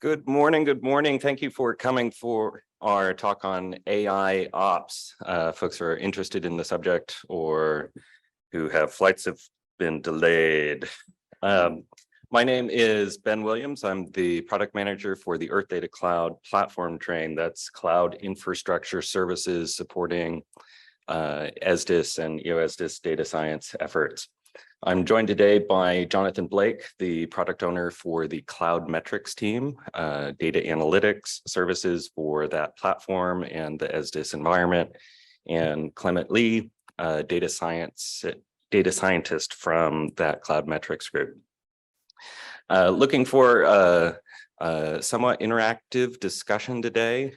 Good morning. Good morning. Thank you for coming for our talk on AIOps. Folks who are interested in the subject or who have flights have been delayed. My name is Ben Williams. I'm the product manager for the Earth Data Cloud platform train. That's cloud infrastructure services supporting ESDIS and EOSDIS data science efforts. I'm joined today by Jonathan Blake, the product owner for the Cloud Metrics team, data analytics services for that platform and the ESDIS environment, and Clement Lee, data scientist from that Cloud Metrics group. Looking for a somewhat interactive discussion today.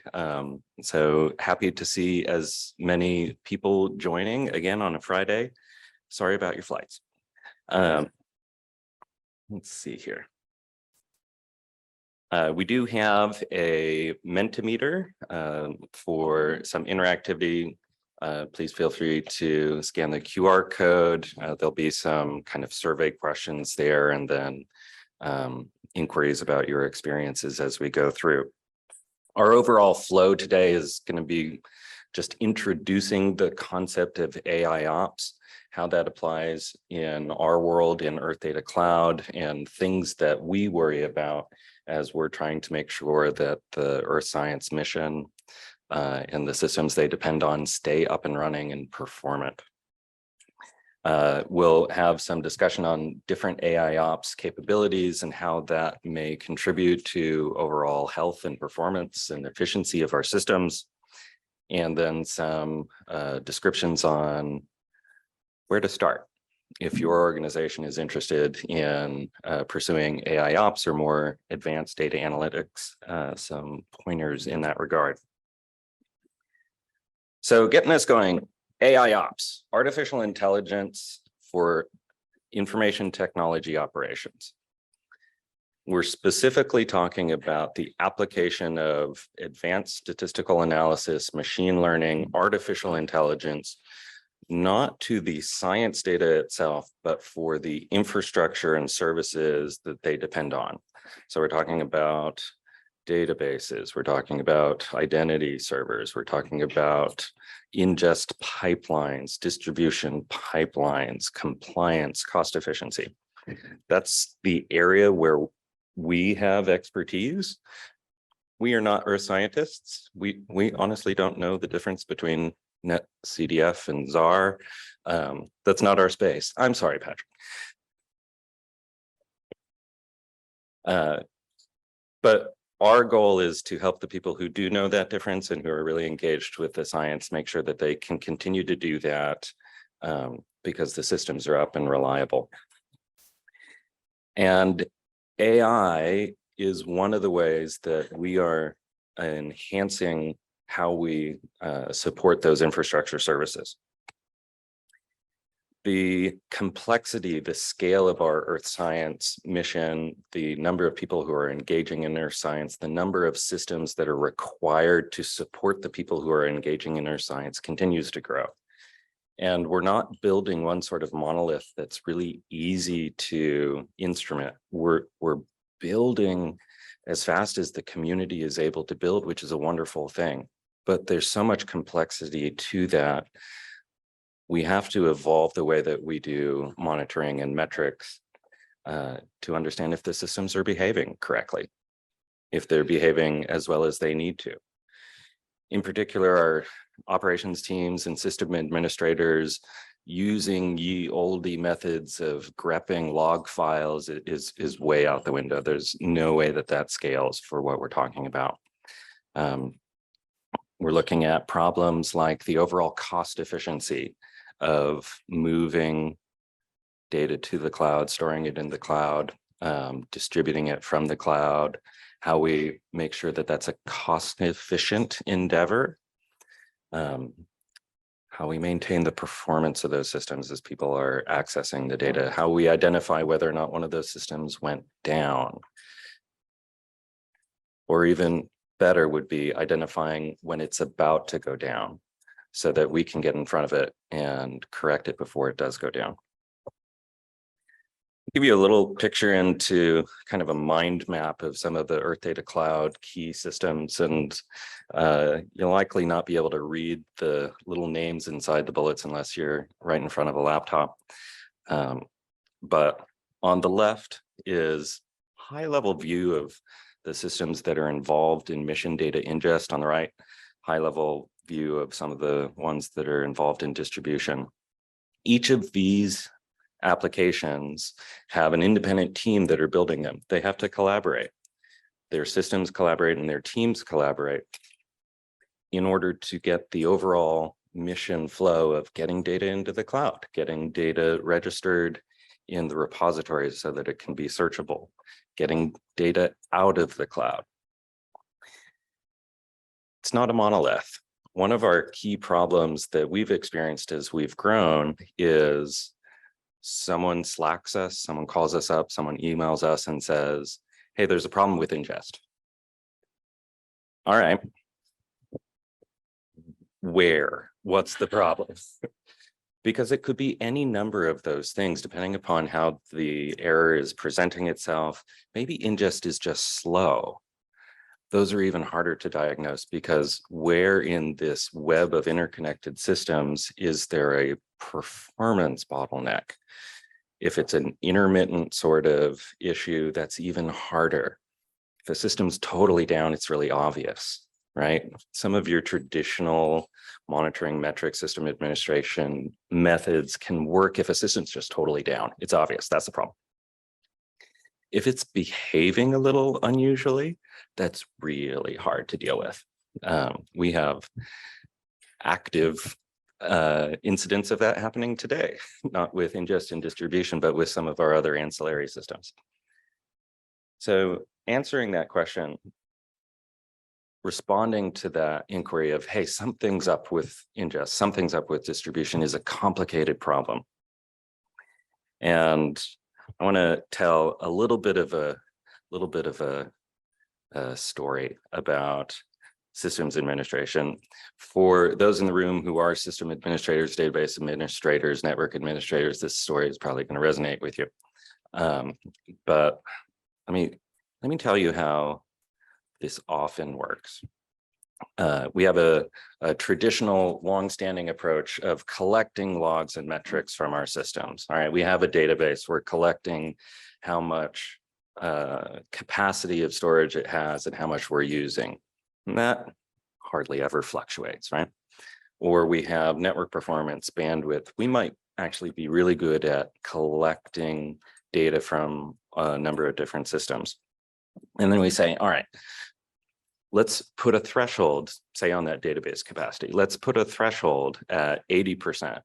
So happy to see as many people joining again on a Friday. Sorry about your flights. Let's see here. We do have a Mentimeter for some interactivity. Please feel free to scan the QR code. There'll be some kind of survey questions there and then inquiries about your experiences as we go through. Our overall flow today is going to be just introducing the concept of AIOps, how that applies in our world in Earth Data Cloud, and things that we worry about as we're trying to make sure that the Earth Science mission and the systems they depend on stay up and running and performant. We'll have some discussion on different AIOps capabilities and how that may contribute to overall health and performance and efficiency of our systems, and then some descriptions on where to start if your organization is interested in pursuing AIOps or more advanced data analytics, some pointers in that regard. So getting us going, AIOps, artificial intelligence for information technology operations. We're specifically talking about the application of advanced statistical analysis, machine learning, artificial intelligence, not to the science data itself, but for the infrastructure and services that they depend on. So we're talking about databases, we're talking about identity servers, we're talking about ingest pipelines, distribution pipelines, compliance, cost efficiency. That's the area where we have expertise. We are not earth scientists. We honestly don't know the difference between Net CDF and ZAR. That's not our space. I'm sorry, Patrick. But our goal is to help the people who do know that difference and who are really engaged with the science, make sure that they can continue to do that because the systems are up and reliable. And AI is one of the ways that we are enhancing how we support those infrastructure services. The complexity, the scale of our Earth Science mission, the number of people who are engaging in Earth Science, the number of systems that are required to support the people who are engaging in Earth Science continues to grow. And we're not building one sort of monolith that's really easy to instrument. We're building as fast as the community is able to build, which is a wonderful thing. But there's so much complexity to that. We have to evolve the way that we do monitoring and metrics to understand if the systems are behaving correctly, if they're behaving as well as they need to. In particular, our operations teams and system administrators using ye olde methods of grepping log files is way out the window. There's no way that that scales for what we're talking about. We're looking at problems like the overall cost efficiency of moving data to the cloud, storing it in the cloud, distributing it from the cloud, how we make sure that that's a cost-efficient endeavor, how we maintain the performance of those systems as people are accessing the data, how we identify whether or not one of those systems went down, or even better would be identifying when it's about to go down so that we can get in front of it and correct it before it does go down. Give you a little picture into kind of a mind map of some of the Earth Data Cloud key systems, and you'll likely not be able to read the little names inside the bullets unless you're right in front of a laptop. But on the left is high-level view of the systems that are involved in mission data ingest. On the right, high-level view of some of the ones that are involved in distribution. Each of these applications have an independent team that are building them. They have to collaborate. Their systems collaborate and their teams collaborate in order to get the overall mission flow of getting data into the cloud, getting data registered in the repositories so that it can be searchable, getting data out of the cloud. It's not a monolith. One of our key problems that we've experienced as we've grown is someone Slacks us, someone calls us up, someone emails us and says, hey, there's a problem with ingest. All right. Where? What's the problem? Because it could be any number of those things, depending upon how the error is presenting itself. Maybe ingest is just slow. Those are even harder to diagnose, because where in this web of interconnected systems is there a performance bottleneck? If it's an intermittent sort of issue, that's even harder. If a system's totally down, it's really obvious, right? Some of your traditional monitoring metric system administration methods can work if a system's just totally down. It's obvious, that's the problem. If it's behaving a little unusually, that's really hard to deal with. We have active incidents of that happening today, not with ingest and distribution, but with some of our other ancillary systems. So answering that question, responding to that inquiry of, hey, something's up with ingest, something's up with distribution, is a complicated problem. And I want to tell a little bit of a story about systems administration. For those in the room who are system administrators, database administrators, network administrators, this story is probably going to resonate with you. But let me tell you how this often works. We have a traditional long-standing approach of collecting logs and metrics from our systems. All right, we have a database. We're collecting how much capacity of storage it has and how much we're using. And that hardly ever fluctuates, right? Or we have network performance, bandwidth. We might actually be really good at collecting data from a number of different systems. And then we say, all right, let's put a threshold, say on that database capacity. Let's put a threshold at 80%.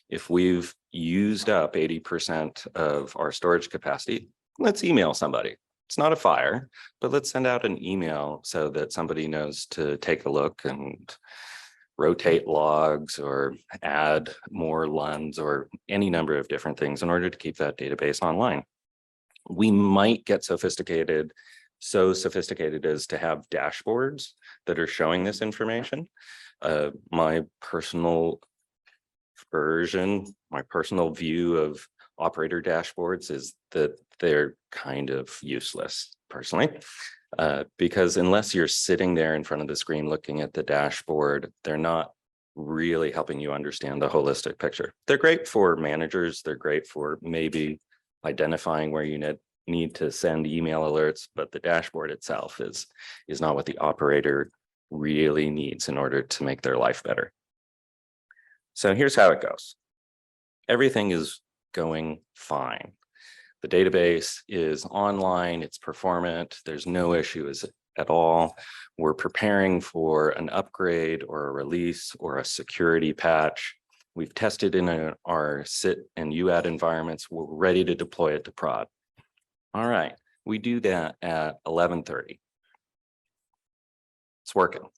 If we've used up 80% of our storage capacity, let's email somebody. It's not a fire, but let's send out an email so that somebody knows to take a look and rotate logs or add more LUNs or any number of different things in order to keep that database online. We might get sophisticated, so sophisticated as to have dashboards that are showing this information. My personal version, my personal view of operator dashboards is that they're kind of useless, personally, because unless you're sitting there in front of the screen looking at the dashboard, they're not really helping you understand the holistic picture. They're great for managers. They're great for maybe identifying where you need to send email alerts, but the dashboard itself is not what the operator really needs in order to make their life better. So here's how it goes. Everything is going fine. The database is online, it's performant, there's no issues at all. We're preparing for an upgrade or a release or a security patch. We've tested in our SIT and UAT environments. We're ready to deploy it to prod. All right, we do that at 11:30. It's working.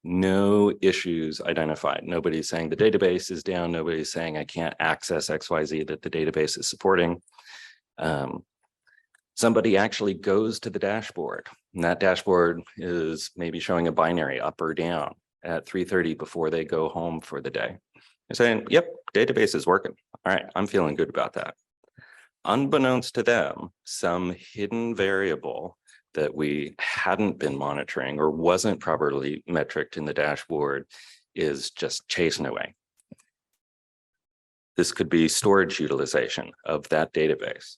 No issues identified. Nobody's saying the database is down. Nobody's saying I can't access XYZ that the database is supporting. Somebody actually goes to the dashboard, and that dashboard is maybe showing a binary up or down at 3:30 before they go home for the day. They're saying, yep, database is working. All right, I'm feeling good about that. unbeknownst to them, some hidden variable that we hadn't been monitoring or wasn't properly metriced in the dashboard is just chasing away. This could be storage utilization of that database.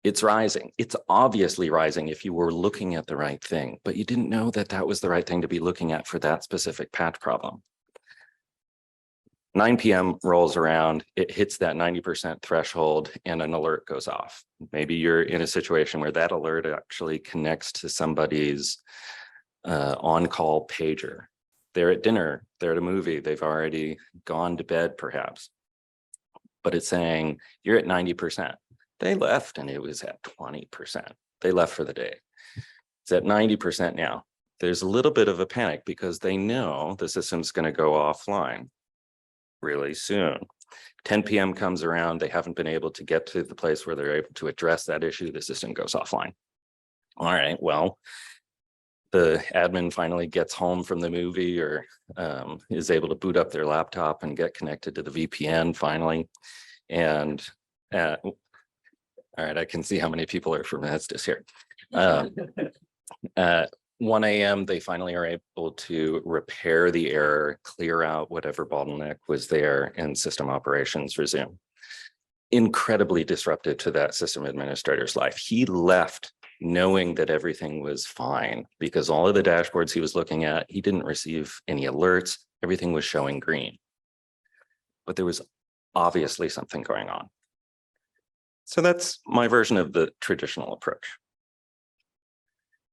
It's rising. It's obviously rising if you were looking at the right thing, but you didn't know that that was the right thing to be looking at for that specific patch problem. 9 p.m. rolls around, it hits that 90% threshold and an alert goes off. Maybe you're in a situation where that alert actually connects to somebody's on-call pager. They're at dinner, they're at a movie, they've already gone to bed perhaps, but it's saying you're at 90%. They left and it was at 20%. They left for the day. It's at 90% now. There's a little bit of a panic because they know the system's going to go offline really soon. 10 p.m. comes around, they haven't been able to get to the place where they're able to address that issue, the system goes offline. All right, well, the admin finally gets home from the movie or is able to boot up their laptop and get connected to the VPN finally. And all right, I can see how many people are from Estes here. 1 a.m., they finally are able to repair the error, clear out whatever bottleneck was there, and system operations resume. Incredibly disruptive to that system administrator's life. He left knowing that everything was fine because all of the dashboards he was looking at, he didn't receive any alerts. Everything was showing green. But there was obviously something going on. So that's my version of the traditional approach.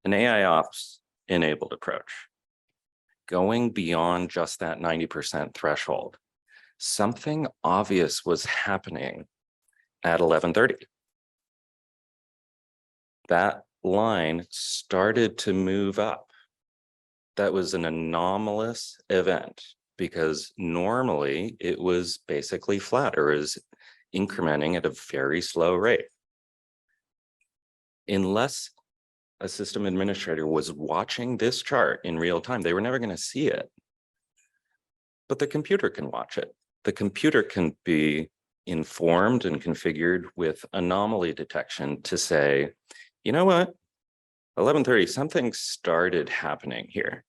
An AIOps enabled approach, going beyond just that 90% threshold. Something obvious was happening at 11:30. That line started to move up. That was an anomalous event because normally it was basically flat or is incrementing at a very slow rate. Unless a system administrator was watching this chart in real time, they were never going to see it. But the computer can watch it. The computer can be informed and configured with anomaly detection to say, you know what, 11:30, something started happening here.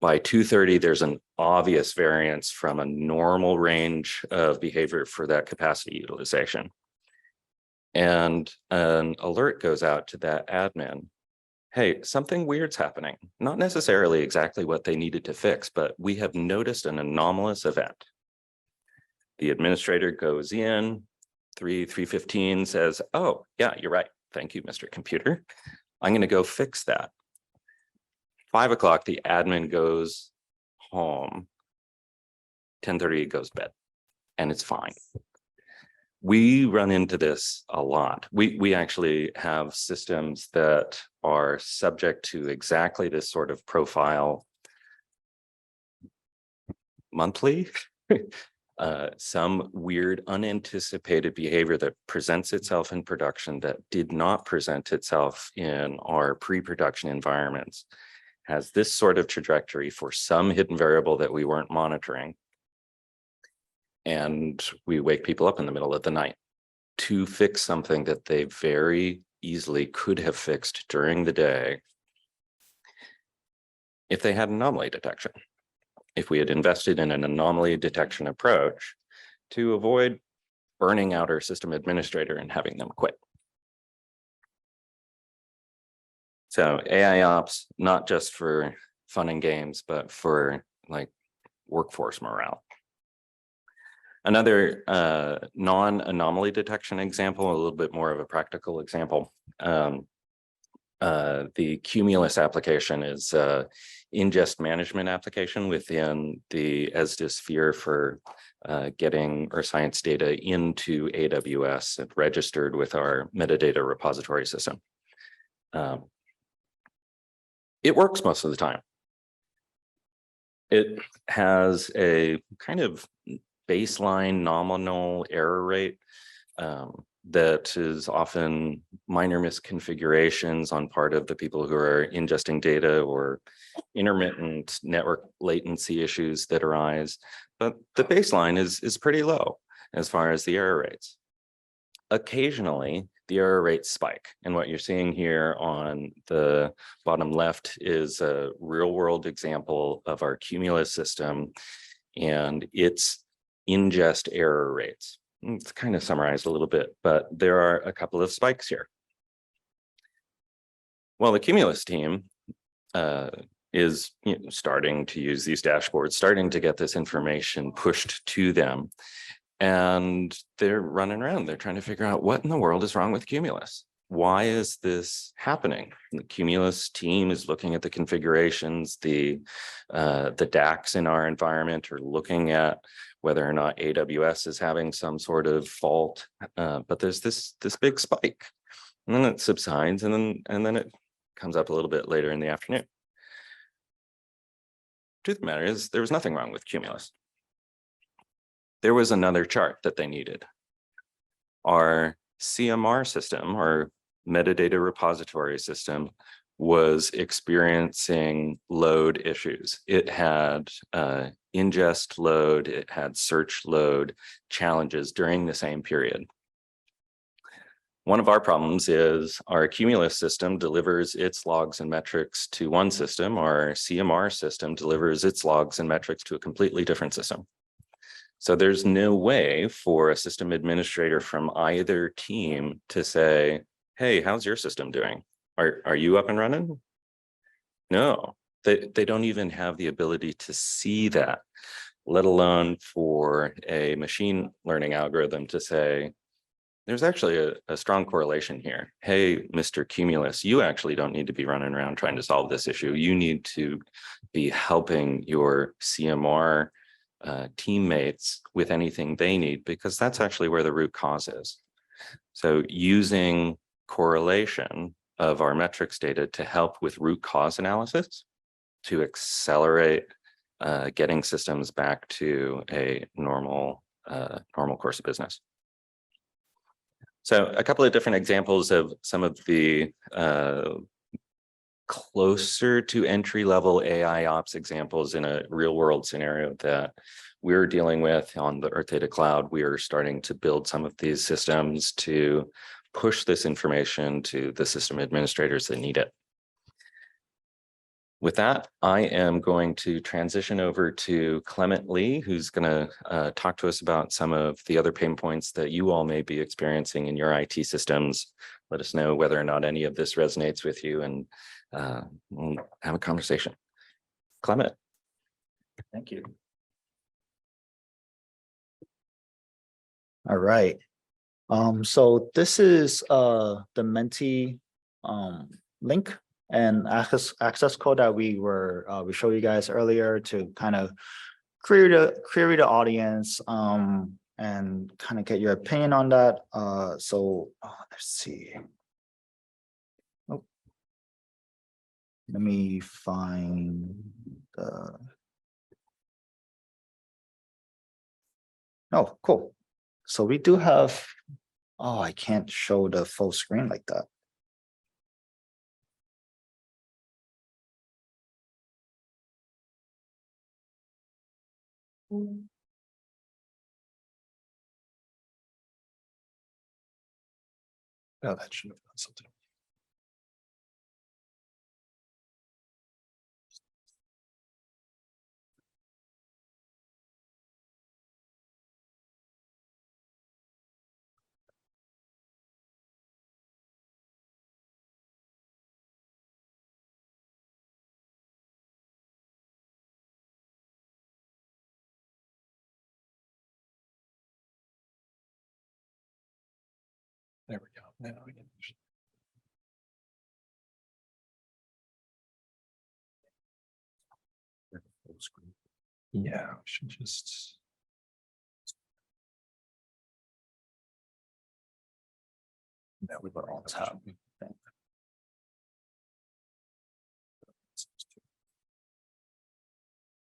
By 2:30, there's an obvious variance from a normal range of behavior for that capacity utilization. And an alert goes out to that admin. Hey, something weird's happening. Not necessarily exactly what they needed to fix, but we have noticed an anomalous event. The administrator goes in, 3:15 says, oh, yeah, you're right. Thank you, Mr. Computer. I'm going to go fix that. 5 o'clock, the admin goes home. 10:30, it goes to bed, and it's fine. We run into this a lot. We actually have systems that are subject to exactly this sort of profile monthly. Some weird unanticipated behavior that presents itself in production that did not present itself in our pre-production environments has this sort of trajectory for some hidden variable that we weren't monitoring. And we wake people up in the middle of the night to fix something that they very easily could have fixed during the day if they had anomaly detection. If we had invested in an anomaly detection approach to avoid burning out our system administrator and having them quit. So AIOps, not just for fun and games, but for like workforce morale. Another non-anomaly detection example, a little bit more of a practical example. The Cumulus application is ingest management application within the ESDA sphere for getting our science data into AWS and registered with our metadata repository system. It works most of the time. It has a kind of baseline nominal error rate that is often minor misconfigurations on part of the people who are ingesting data or intermittent network latency issues that arise. But the baseline is pretty low as far as the error rates. occasionally the error rates spike. And what you're seeing here on the bottom left is a real world example of our cumulus system and its ingest error rates. It's kind of summarized a little bit, but there are a couple of spikes here. Well, the cumulus team is starting to use these dashboards, starting to get this information pushed to them. And they're running around. They're trying to figure out what in the world is wrong with cumulus. Why is this happening? The cumulus team is looking at the configurations, the DACs in our environment are looking at whether or not AWS is having some sort of fault. But there's this big spike, and then it subsides, and then it comes up a little bit later in the afternoon. Truth of the matter is, there was nothing wrong with cumulus. There was another chart that they needed. Our CMR system, our metadata repository system, was experiencing load issues. It had ingest load, it had search load challenges during the same period. One of our problems is our cumulus system delivers its logs and metrics to one system. Our CMR system delivers its logs and metrics to a completely different system. So there's no way for a system administrator from either team to say, hey, how's your system doing? Are you up and running? No, they don't even have the ability to see that, let alone for a machine learning algorithm to say, there's actually a strong correlation here. Hey, Mr. Cumulus, you actually don't need to be running around trying to solve this issue. You need to be helping your CMR teammates with anything they need, because that's actually where the root cause is. So using correlation of our metrics data to help with root cause analysis to accelerate getting systems back to a normal course of business. So a couple of different examples of some of the closer to entry-level AIOps examples in a real-world scenario that we're dealing with on the Earth Data Cloud. We are starting to build some of these systems to push this information to the system administrators that need it. With that, I am going to transition over to Clement Lee, who's going to talk to us about some of the other pain points that you all may be experiencing in your IT systems. Let us know whether or not any of this resonates with you, and we'll have a conversation. Clement. Thank you. All right. So this is the mentee link and access code that we showed you guys earlier to kind of query the audience and kind of get your opinion on that. So let's see. Oh, let me find the. Oh, cool. So we do have. Oh, I can't show the full screen like that. Oh, that should have done something. There we go. Now we can. Yeah, we should just. That we were on top.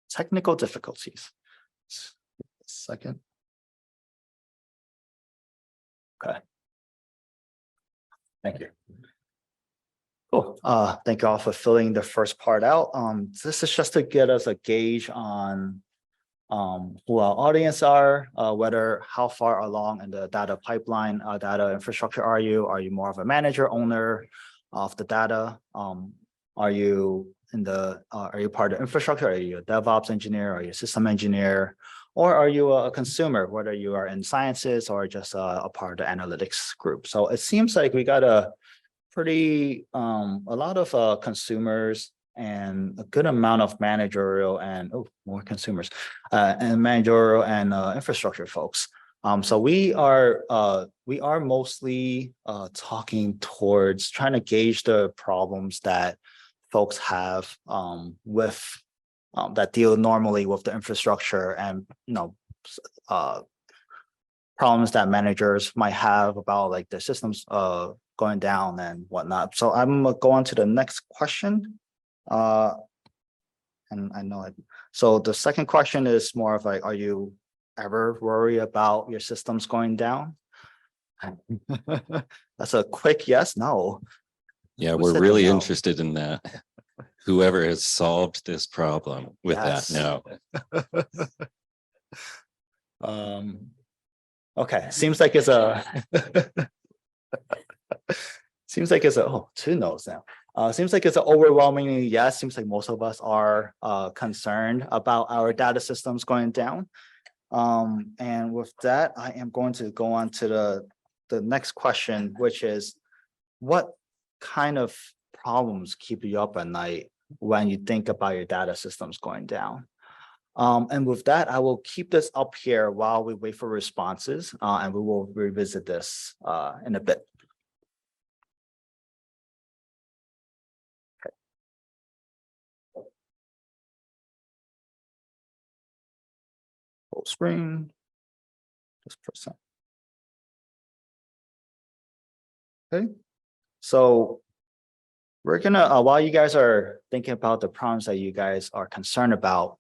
Technical difficulties. Second. Okay. Thank you. Cool. Thank you all for filling the first part out. This is just to get us a gauge on who our audience are, whether how far along in the data pipeline, data infrastructure are you? Are you more of a manager, owner of the data? Are you are you part of infrastructure? Are you a DevOps engineer? Are you a system engineer? Or are you a consumer, whether you are in sciences or just a part of the analytics group? So it seems like we got a lot of consumers and a good amount of managerial and more consumers and managerial and infrastructure folks. So we are mostly talking towards trying to gauge the problems that folks have with that deal normally with the infrastructure and problems that managers might have about like the systems going down and whatnot. So I'm gonna go on to the next question. And I know it. So the second question is more of like, are you ever worried about your systems going down? That's a quick yes, no. Yeah, Who we're said really no? interested in that. Whoever has solved this problem with Yes. that, no. Okay, seems like it's a two no's now. Seems like it's an overwhelmingly yes. Seems like most of us are concerned about our data systems going down. And with that, I am going to go on to the next question, which is, what kind of problems keep you up at night when you think about your data systems going down? And with that, I will keep this up here while we wait for responses, and we will revisit this in a bit. Okay. Full screen. Just percent. Okay. So we're gonna, while you guys are thinking about the problems that you guys are concerned about,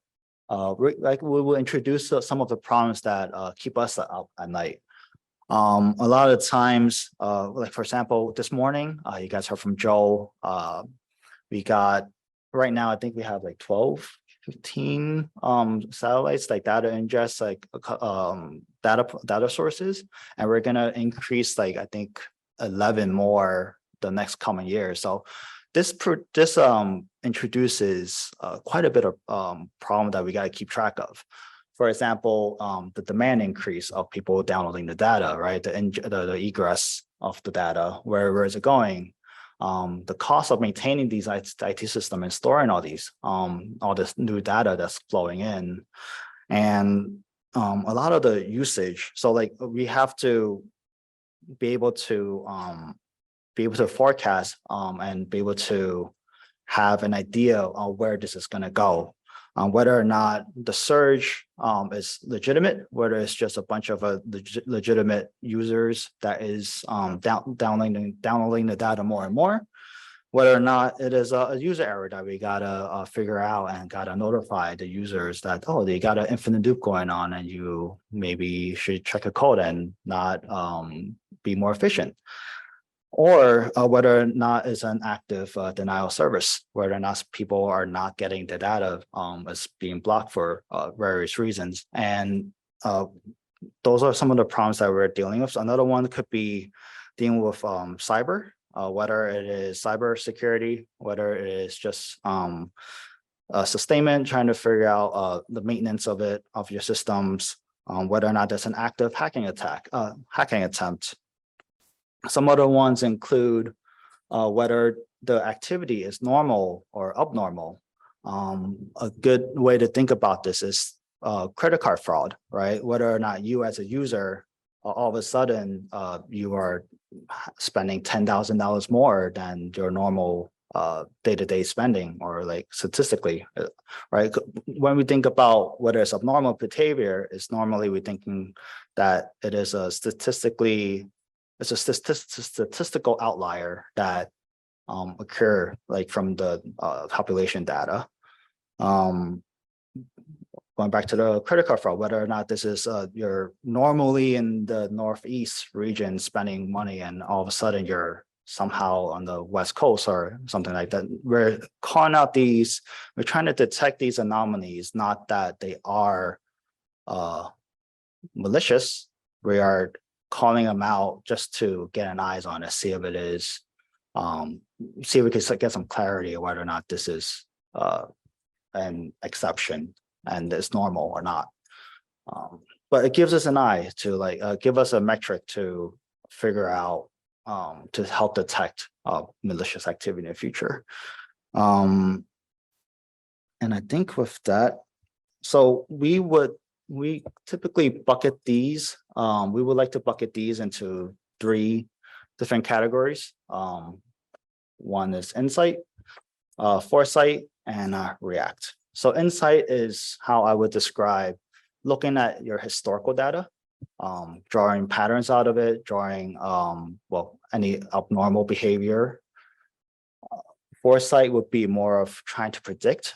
we will introduce some of the problems that keep us up at night. A lot of times, like for example, this morning, you guys heard from Joe. We got right now, I think we have like 12, 15 satellites, like data ingest, like data sources, and we're gonna increase like I think 11 more the next coming year. So this introduces quite a bit of problem that we got to keep track of. For example, the demand increase of people downloading the data, right? The egress of the data, where is it going? The cost of maintaining these IT system and storing all this new data that's flowing in, and a lot of the usage. So like we have to be able to forecast and be able to have an idea of where this is going to go, whether or not the surge is legitimate, whether it's just a bunch of legitimate users that is downloading the data more and more, whether or not it is a user error that we gotta figure out and gotta notify the users that, oh, they got an infinite loop going on and you maybe should check a code and not be more efficient. Or whether or not it's an active denial service, whether or not people are not getting the data as being blocked for various reasons. And those are some of the problems that we're dealing with. Another one could be dealing with cyber, whether it is cyber security, whether it is just sustainment, trying to figure out the maintenance of your systems, whether or not there's an active hacking attempt. Some other ones include whether the activity is normal or abnormal. A good way to think about this is credit card fraud, right? Whether or not you as a user, all of a sudden you are spending $10,000 more than your normal day-to-day spending, or like statistically, right? When we think about whether it's abnormal behavior, it's normally we're thinking that it is a statistical outlier that occur like from the population data. Going back to the credit card fraud, whether or not this is you're normally in the Northeast region spending money and all of a sudden you're somehow on the West Coast or something like that. We're calling out we're trying to detect these anomalies, not that they are malicious, we are calling them out just to get an eyes on it, see if it is, see if we can get some clarity of whether or not this is an exception and it's normal or not. But it gives us an eye to give us a metric to figure out to help detect malicious activity in the future. And I think with that, so we typically bucket these. We would like to bucket these into 3 different categories. One is insight, foresight, and react. So insight is how I would describe looking at your historical data, drawing patterns out of it, drawing any abnormal behavior. Foresight would be more of trying to predict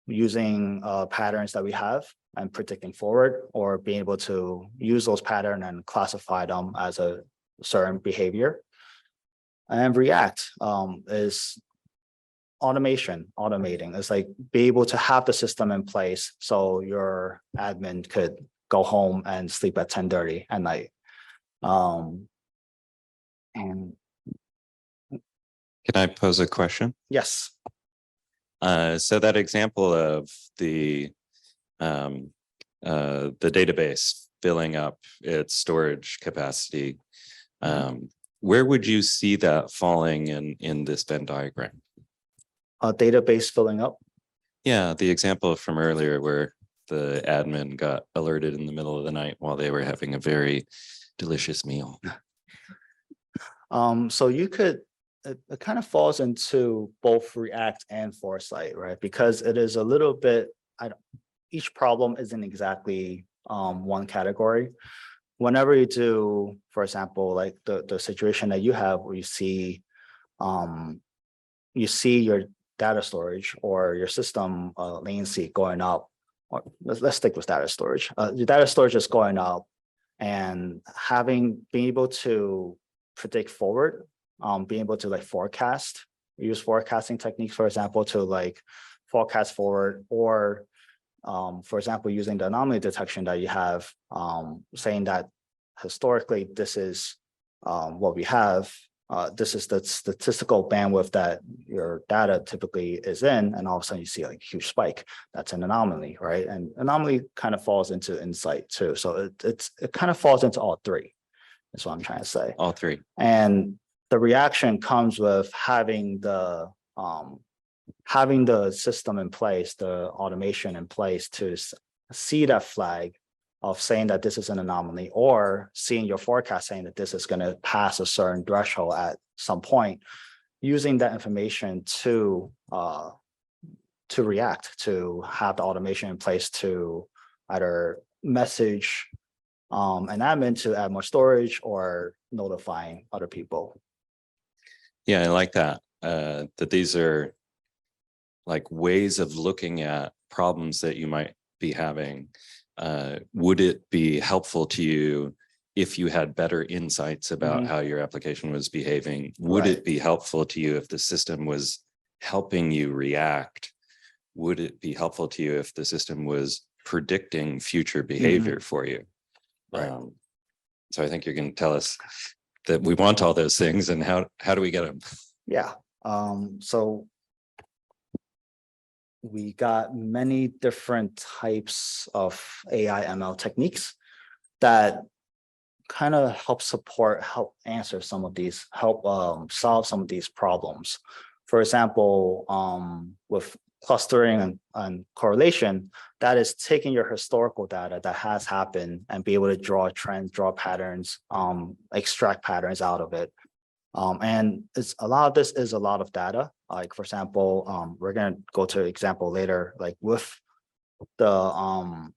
using patterns that we have and predicting forward, or being able to use those patterns and classify them as a certain behavior. And react is automating. It's like be able to have the system in place so your admin could go home and sleep at 10:30 at night. And Can I pose a question? yes. So that example of the database filling up its storage capacity, where would you see that falling in this Venn diagram? A database filling up. Yeah, the example from earlier where the admin got alerted in the middle of the night while they were having a very delicious meal. So you could, it kind of falls into both React and Foresight, right? Because it is a little bit, each problem isn't exactly one category. Whenever you do, for example, like the situation that you have where you see your data storage or your system latency going up, or let's stick with data storage. Your data storage is going up, and being able to predict forward, being able to forecast, use forecasting techniques, for example, to forecast forward, or for example, using the anomaly detection that you have, saying that historically this is what we have. This is the statistical bandwidth that your data typically is in, and all of a sudden you see a huge spike. That's an anomaly, right? And anomaly kind of falls into insight too. So it kind of falls into all 3. That's what I'm trying to say. All 3. And the reaction comes with having the system in place, the automation in place to see that flag of saying that this is an anomaly, or seeing your forecast saying that this is going to pass a certain threshold at some point, using that information to react, to have the automation in place to either message an admin to add more storage or notifying other people. Yeah, I like that. That these are ways of looking at problems that you might be having. Would it be helpful to you if you had better insights about how your application was behaving? Would it be helpful to you if the system was helping you react? Would it be helpful to you if the system was predicting future behavior for you? Right. So I think you're going to tell us that we want all those things, and how do we get them? Yeah. So we got many different types of AI ML techniques that kind of help answer some of these, help solve some of these problems. For example, with clustering and correlation, that is taking your historical data that has happened and be able to draw trends, draw patterns, extract patterns out of it. And a lot of this is a lot of data. Like, for example, we're going to go to an example later, like with the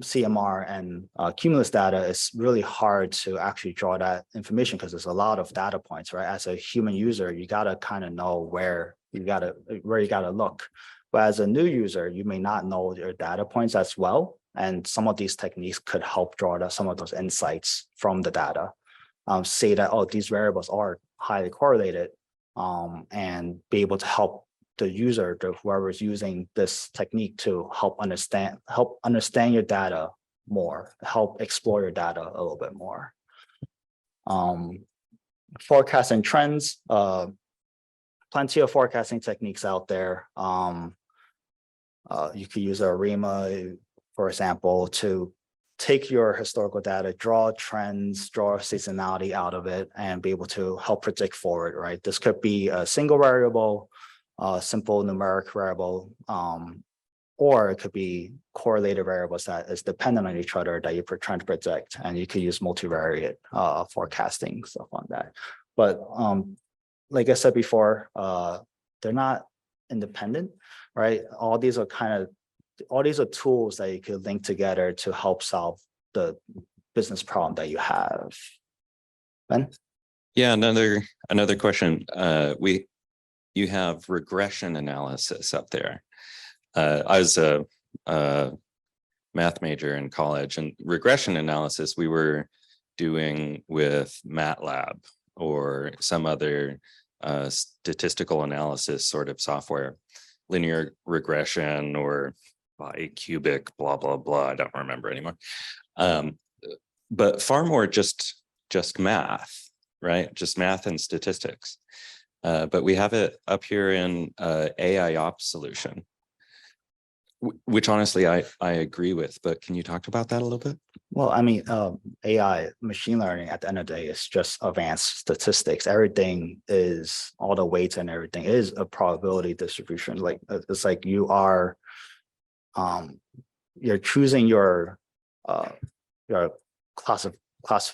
CMR and cumulus data, it's really hard to actually draw that information because there's a lot of data points, right? As a human user, you got to kind of know where you got to look. But as a new user, you may not know your data points as well. And some of these techniques could help draw some of those insights from the data. Say that, oh, these variables are highly correlated, and be able to help the user, whoever is using this technique, to help understand your data more, help explore your data a little bit more. Forecasting trends, plenty of forecasting techniques out there. You could use ARIMA, for example, to take your historical data, draw trends, draw seasonality out of it, and be able to help predict forward, right? This could be a single variable, simple numeric variable, or it could be correlated variables that is dependent on each other that you're trying to predict, and you could use multivariate forecasting, stuff on that. But like I said before, they're not independent, right? All these are tools that you could link together to help solve the business problem that you have. Ben? Yeah, another question. You have regression analysis up there. I was a math major in college, and regression analysis we were doing with MATLAB or some other statistical analysis sort of software, linear regression or bicubic, blah, blah, blah. I don't remember anymore. But far more just math, right? Just math and statistics. But we have it up here in AIOps solution, which honestly I agree with, but can you talk about that a little bit? Well, I mean, AI, machine learning at the end of the day is just advanced statistics. Everything is, all the weights and everything is a probability distribution. Like it's like you are, you're choosing your class,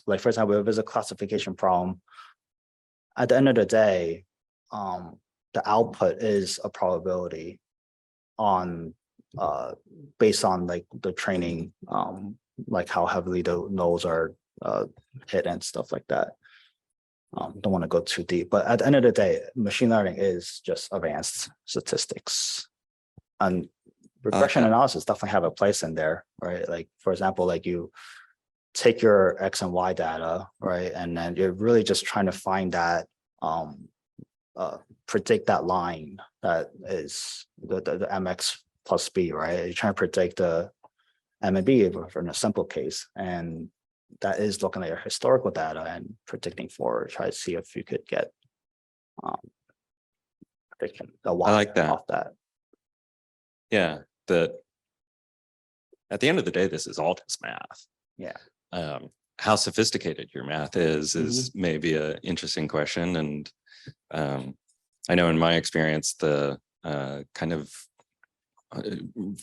like for example, if it's a classification problem, at the end of the day, the output is a probability on based on like the training, like how heavily the nodes are hit and stuff like that. Don't want to go too deep, but at the end of the day, machine learning is just advanced statistics, and regression analysis definitely have a place in there, right? Like for example, like you take your X and Y data, right, and then you're really just trying to find that predict that line that is the MX plus B, right? You're trying to predict the M and B for in a simple case, and that is looking at your historical data and predicting forward. Try to see if you could get prediction the Y I like that. off that. Yeah, at the end of the day, this is all just math. Yeah. How sophisticated your math is maybe an interesting question, and I know in my experience the kind of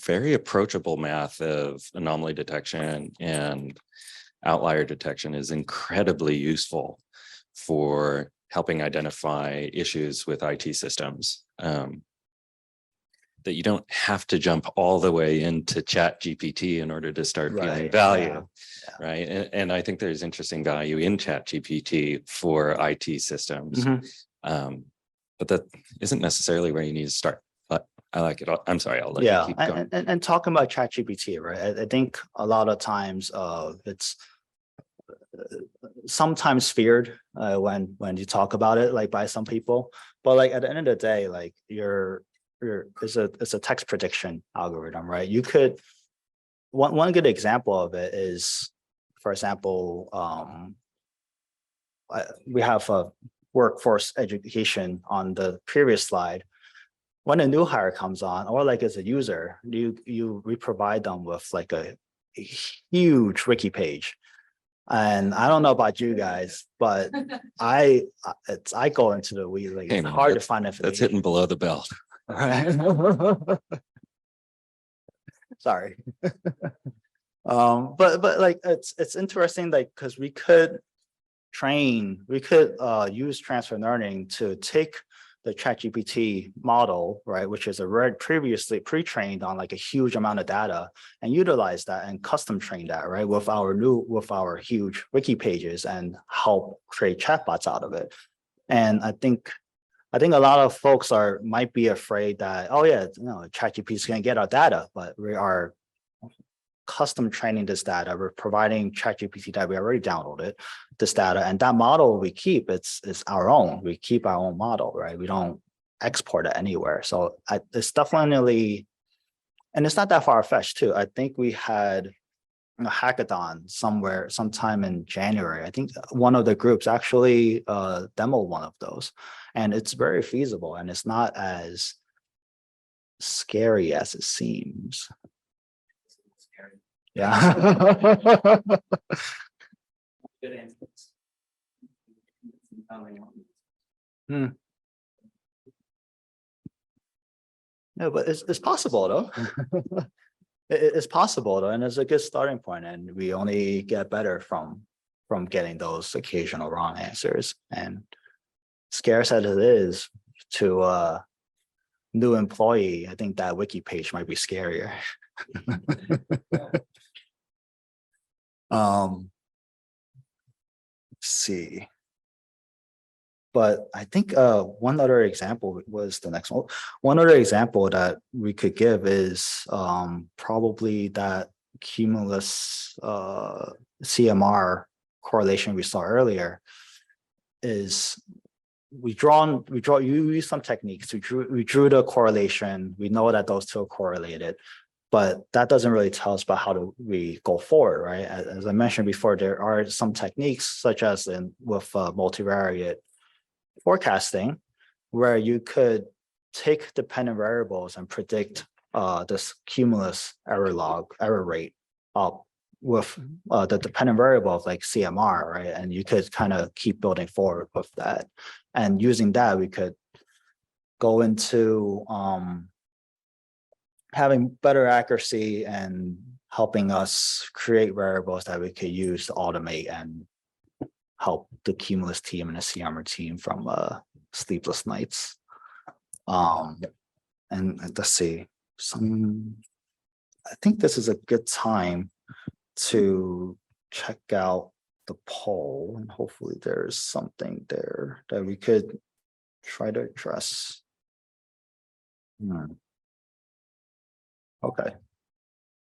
very approachable math of anomaly detection and outlier detection is incredibly useful for helping identify issues with IT systems. That you don't have to jump all the way into ChatGPT in order to start feeling value, right? And I think there's interesting value in ChatGPT for IT systems, but that isn't necessarily where you need to start. But I like it. I'm sorry, I'll let you keep going. And talking about ChatGPT, right? I think a lot of times it's sometimes feared when you talk about it, like by some people, but like at the end of the day, like it's a text prediction algorithm, right? You could, one good example of it is, for example, we have a workforce education on the previous slide. When a new hire comes on, or like as a user, we provide them with like a huge wiki page. And I don't know about you guys, but I go into the weeds, like it's hard to find information. That's hitting below the belt. Right. Sorry. But like it's interesting, like because we could use transfer learning to take the ChatGPT model, right, which is previously pre-trained on like a huge amount of data, and utilize that and custom train that, right, with our huge wiki pages, and help create chatbots out of it. And I think a lot of folks might be afraid that, oh yeah, ChatGPT is going to get our data, but we are custom training this data. We're providing ChatGPT that we already downloaded this data, and that model we keep, it's our own. We keep our own model, right? We don't export it anywhere. So it's definitely, and it's not that far-fetched too. I think we had a hackathon somewhere sometime in January. I think one of the groups actually demoed one of those, and it's very feasible and it's not as scary as it seems. Yeah. Hmm. No, but it's possible though. It's possible though, and it's a good starting point, and we only get better from getting those occasional wrong answers. And scarce as it is to a new employee, I think that wiki page might be scarier. Let's see. But I think one other example was the next one. One other example that we could give is probably that cumulus CMR correlation we saw earlier. Is we use some techniques. We drew the correlation. We know that those two are correlated, but that doesn't really tell us about how do we go forward, right? As I mentioned before, there are some techniques such as with multivariate forecasting, where you could take dependent variables and predict this cumulus error rate up with the dependent variable of like CMR, right? And you could kind of keep building forward with that. And using that, we could go into having better accuracy and helping us create variables that we could use to automate and help the cumulus team and the CMR team from sleepless nights. And let's see, I think this is a good time to check out the poll, and hopefully there's something there that we could try to address. Okay, let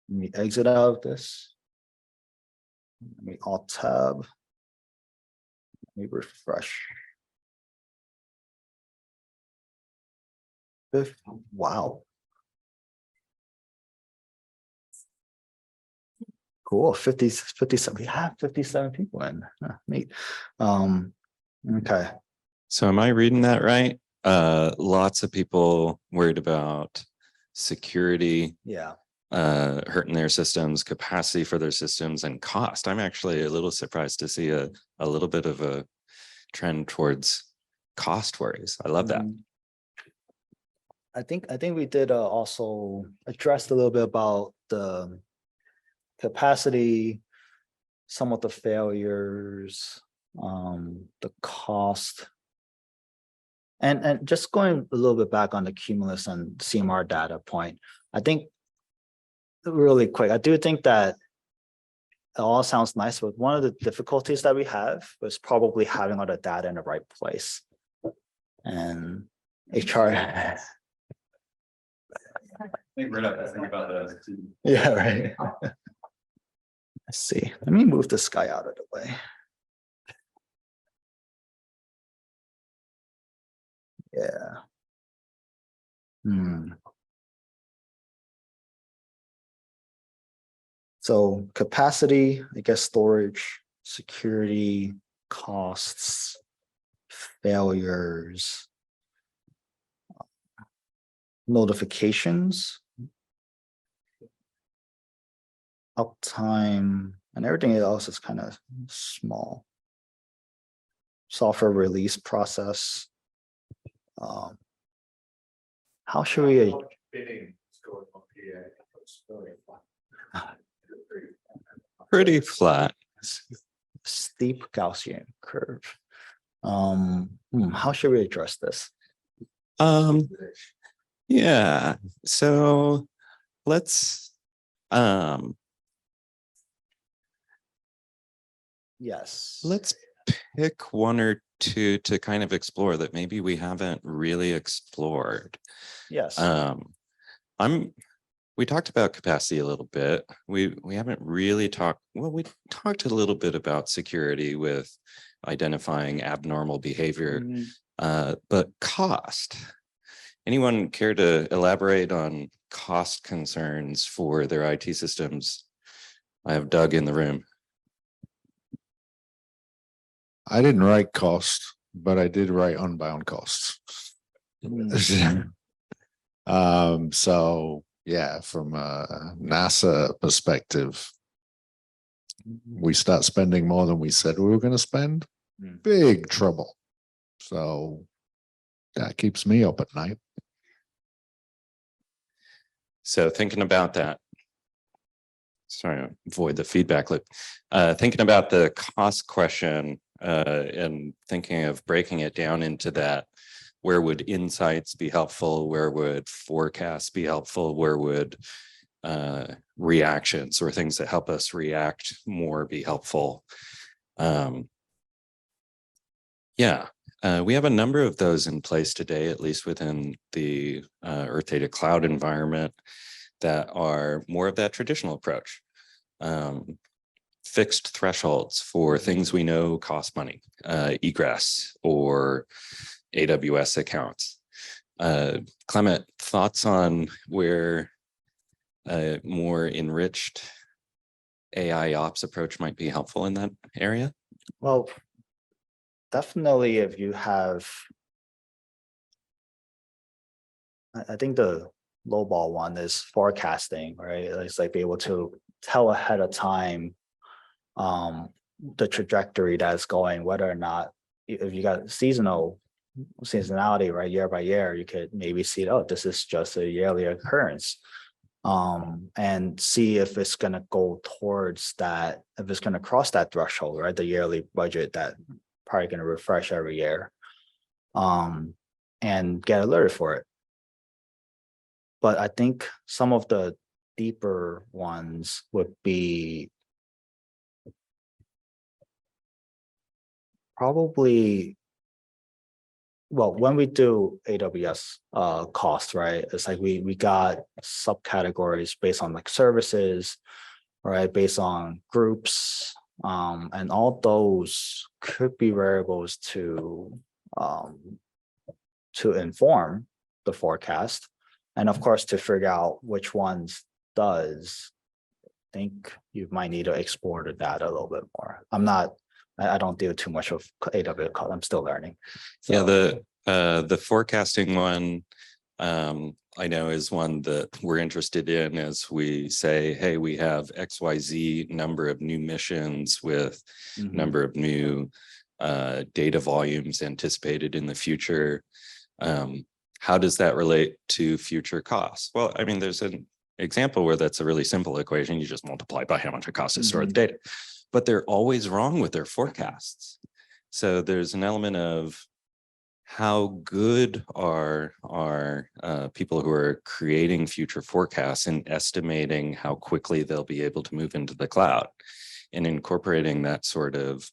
me exit out of this. Let me alt tab. Let me refresh. Wow. Cool, 57, we have 57 people in, neat. Okay. So am I reading that right? Lots of people worried about security, Yeah. hurting their systems, capacity for their systems, and cost. I'm actually a little surprised to see a little bit of a trend towards cost worries. I love that. I think we did also address a little bit about the capacity, some of the failures, the cost, and just going a little bit back on the cumulus and CMR data point. I think really quick, I do think that it all sounds nice, but one of the difficulties that we have was probably having all the data in the right place. And HR. Think about that. Yeah, right. Let's see. Let me move this guy out of the way. Yeah. So capacity, I guess, storage, security, costs, failures, notifications, uptime, and everything else is kind of small. Software release process. How should we? Pretty flat. Steep Gaussian curve. How should we address this? Yeah. So let's yes. Let's pick one or two to kind of explore that maybe we haven't really explored. Yes. We talked about capacity a little bit. We haven't really talked, well, we talked a little bit about security with identifying abnormal behavior, but cost. Anyone care to elaborate on cost concerns for their IT systems I have Doug in the room. I didn't write cost, but I did write unbound costs. So yeah, from a NASA perspective, we start spending more than we said we were going to spend. Big trouble. So that keeps me up at night. So thinking about that, sorry, avoid the feedback loop. Thinking about the cost question and thinking of breaking it down into that, where would insights be helpful? Where would forecasts be helpful? Where would reactions or things that help us react more be helpful? Yeah, we have a number of those in place today, at least within the Earth Data Cloud environment, that are more of that traditional approach. Fixed thresholds for things we know cost money, egress or AWS accounts. Clement, thoughts on where a more enriched AIOps approach might be helpful in that area? Well, definitely if you have, I think the lowball one is forecasting, right? It's like be able to tell ahead of time the trajectory that's going, whether or not, if you got seasonality, right, year by year, you could maybe see, oh, this is just a yearly occurrence, and see if it's going to go towards that, if it's going to cross that threshold, right, the yearly budget that probably going to refresh every year, and get alerted for it. But I think some of the deeper ones would be probably, well, when we do AWS cost, right, it's like we got subcategories based on like services, right, based on groups, and all those could be variables to inform the forecast, and of course to figure out which ones does. I think you might need to explore the data a little bit more. I don't deal too much with AWS cost. I'm still learning. So, yeah, the forecasting one, I know is one that we're interested in as we say, hey, we have XYZ number of new missions with number of new data volumes anticipated in the future. How does that relate to future costs? Well, I mean, there's an example where that's a really simple equation. You just multiply by how much it costs to store the data, but they're always wrong with their forecasts. So there's an element of how good are people who are creating future forecasts and estimating how quickly they'll be able to move into the cloud, and incorporating that sort of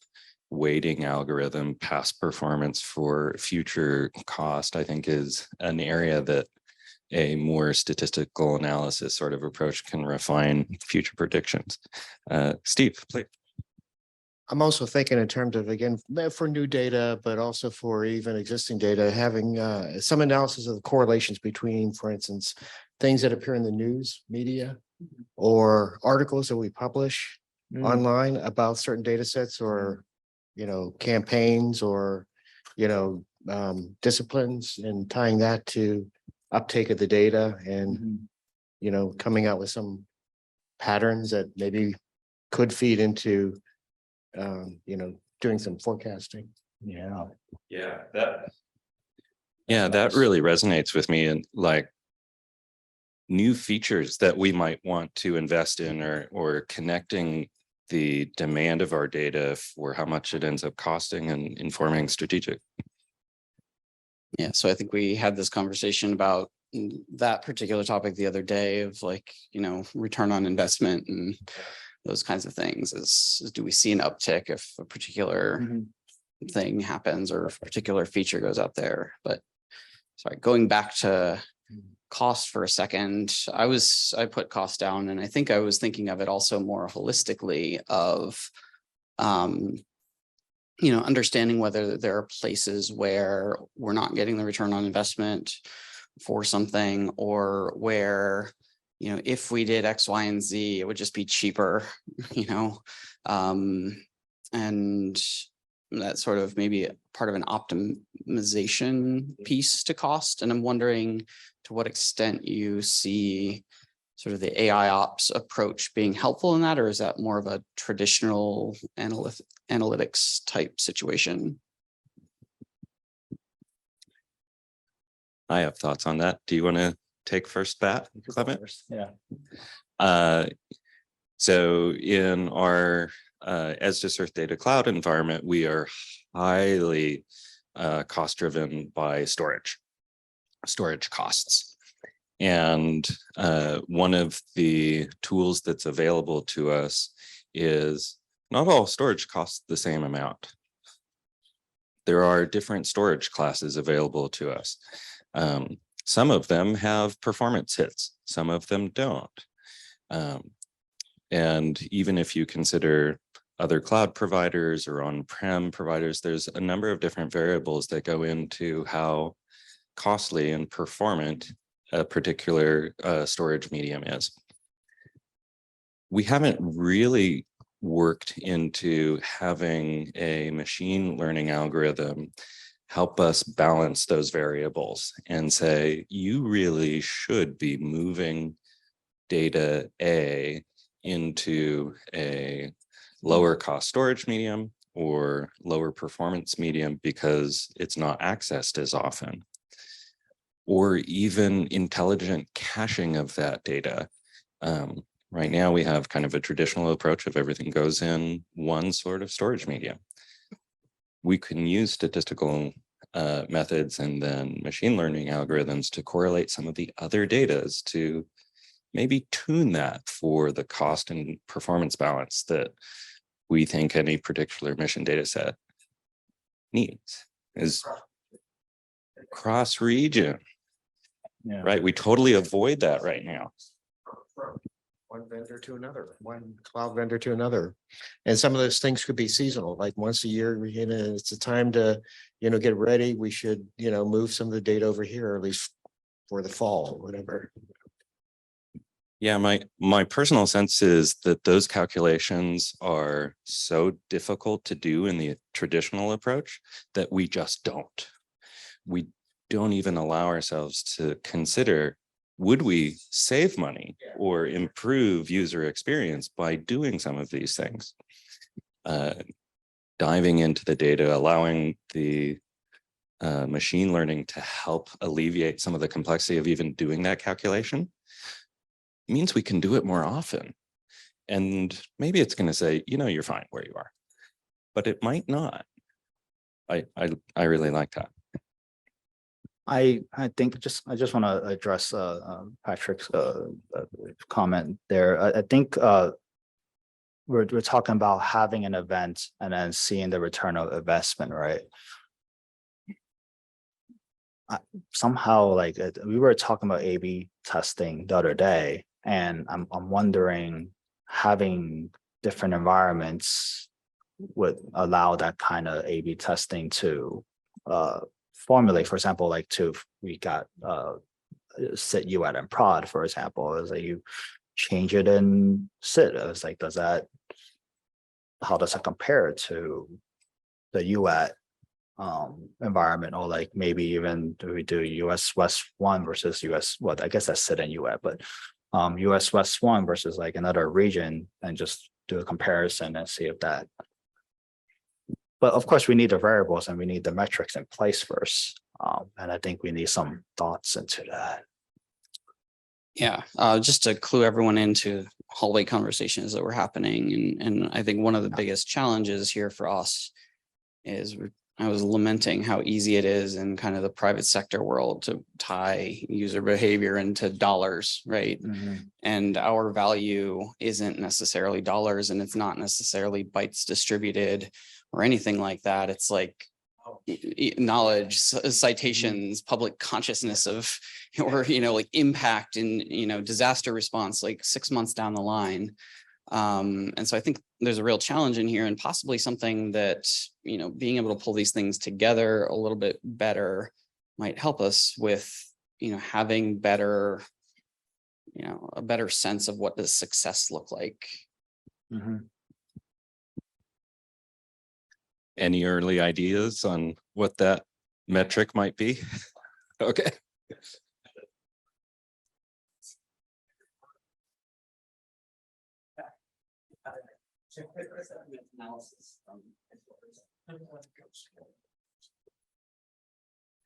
weighting algorithm past performance for future cost, I think is an area that a more statistical analysis sort of approach can refine future predictions. Steve, please. I'm also thinking in terms of, again, for new data, but also for even existing data, having some analysis of the correlations between, for instance, things that appear in the news media or articles that we publish online about certain data sets, or, campaigns, or, disciplines, and tying that to uptake of the data, and, coming out with some patterns that maybe could feed into doing some forecasting. yeah, That really resonates with me, and like new features that we might want to invest in, or connecting the demand of our data for how much it ends up costing and informing strategic. Yeah, so I think we had this conversation about that particular topic the other day of like, return on investment and those kinds of things. Is do we see an uptick if a particular thing happens or if a particular feature goes out there? But sorry, going back to cost for a second, I put cost down, and I think I was thinking of it also more holistically of understanding whether there are places where we're not getting the return on investment for something, or where you know, if we did X, Y, and Z, it would just be cheaper, you know, and that's sort of maybe part of an optimization piece to cost. And I'm wondering to what extent you see sort of the AIOps approach being helpful in that, or is that more of a traditional analytics type situation? I have thoughts on that. Do you want to take first bat, Clement? Yeah. So in our as Earth Data Cloud environment, we are highly cost driven by storage costs. And one of the tools that's available to us is not all storage costs the same amount. There are different storage classes available to us. Some of them have performance hits, some of them don't. And even if you consider other cloud providers or on-prem providers, there's a number of different variables that go into how costly and performant a particular storage medium is. We haven't really worked into having a machine learning algorithm help us balance those variables and say, you really should be moving data A into a lower cost storage medium or lower performance medium because it's not accessed as often. Or even intelligent caching of that data. Right now we have kind of a traditional approach of everything goes in one sort of storage medium. We can use statistical methods and then machine learning algorithms to correlate some of the other datas to maybe tune that for the cost and performance balance that we think any particular mission data set needs. Is cross region, Yeah. right? We totally avoid that right now. One vendor to another, one cloud vendor to another. And some of those things could be seasonal, like once a year, it's a time to, get ready. We should, move some of the data over here, at least for the fall, whatever. Yeah, my personal sense is that those calculations are so difficult to do in the traditional approach that we just don't. We don't even allow ourselves to consider, would we save money or improve user experience by doing some of these things? Diving into the data, allowing the machine learning to help alleviate some of the complexity of even doing that calculation means we can do it more often. And maybe it's going to say, you're fine where you are, but it might not. I really like that. I think I just want to address Patrick's comment there. I think we're talking about having an event and then seeing the return of investment, right? Somehow, like we were talking about A/B testing the other day, and I'm wondering having different environments would allow that kind of A/B testing to formulate. For example, like we got sit UAT and prod, for example, is like you change it in sit. I was like, how does that compare to the UAT environment, or like maybe even do we do US West 1 versus US, well, I guess that's sit and UAT, but US West 1 versus like another region, and just do a comparison and see if that. But of course, we need the variables and we need the metrics in place first. And I think we need some thoughts into that. Yeah, just to clue everyone into hallway conversations that were happening. And I think one of the biggest challenges here for us is I was lamenting how easy it is in kind of the private sector world to tie user behavior into dollars, right? Mm-hmm. And our value isn't necessarily dollars, and it's not necessarily bytes distributed or anything like that. It's like knowledge, citations, public consciousness of, or, like impact in, disaster response, like 6 months down the line. And so I think there's a real challenge in here, and possibly something that, being able to pull these things together a little bit better might help us with, having better, a better sense of what does success look like. Mhm. Any early ideas on what that metric might be? Okay.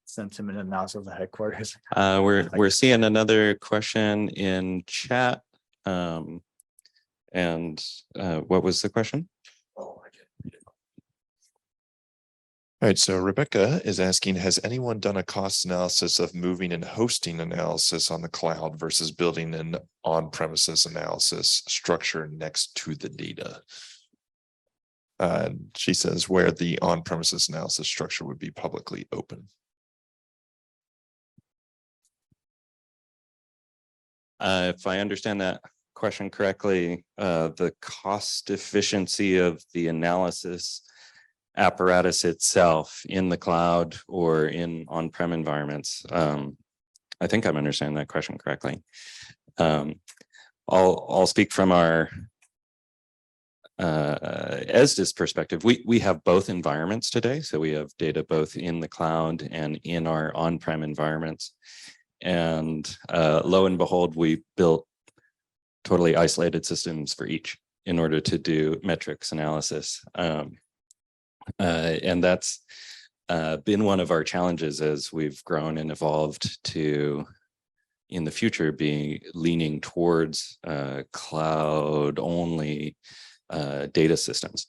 Sentiment analysis of the headquarters. We're seeing another question in chat. And what was the question? All right, so Rebecca is asking, has anyone done a cost analysis of moving and hosting analysis on the cloud versus building an on-premises analysis structure next to the data? She says where the on-premises analysis structure would be publicly open. If I understand that question correctly, the cost efficiency of the analysis apparatus itself in the cloud or in on-prem environments. I think I'm understanding that question correctly. I'll speak from our ESDIS perspective. We have both environments today. So we have data both in the cloud and in our on-prem environments. And lo and behold, we built totally isolated systems for each in order to do metrics analysis. And that's been one of our challenges as we've grown and evolved to, in the future, be leaning towards cloud-only data systems.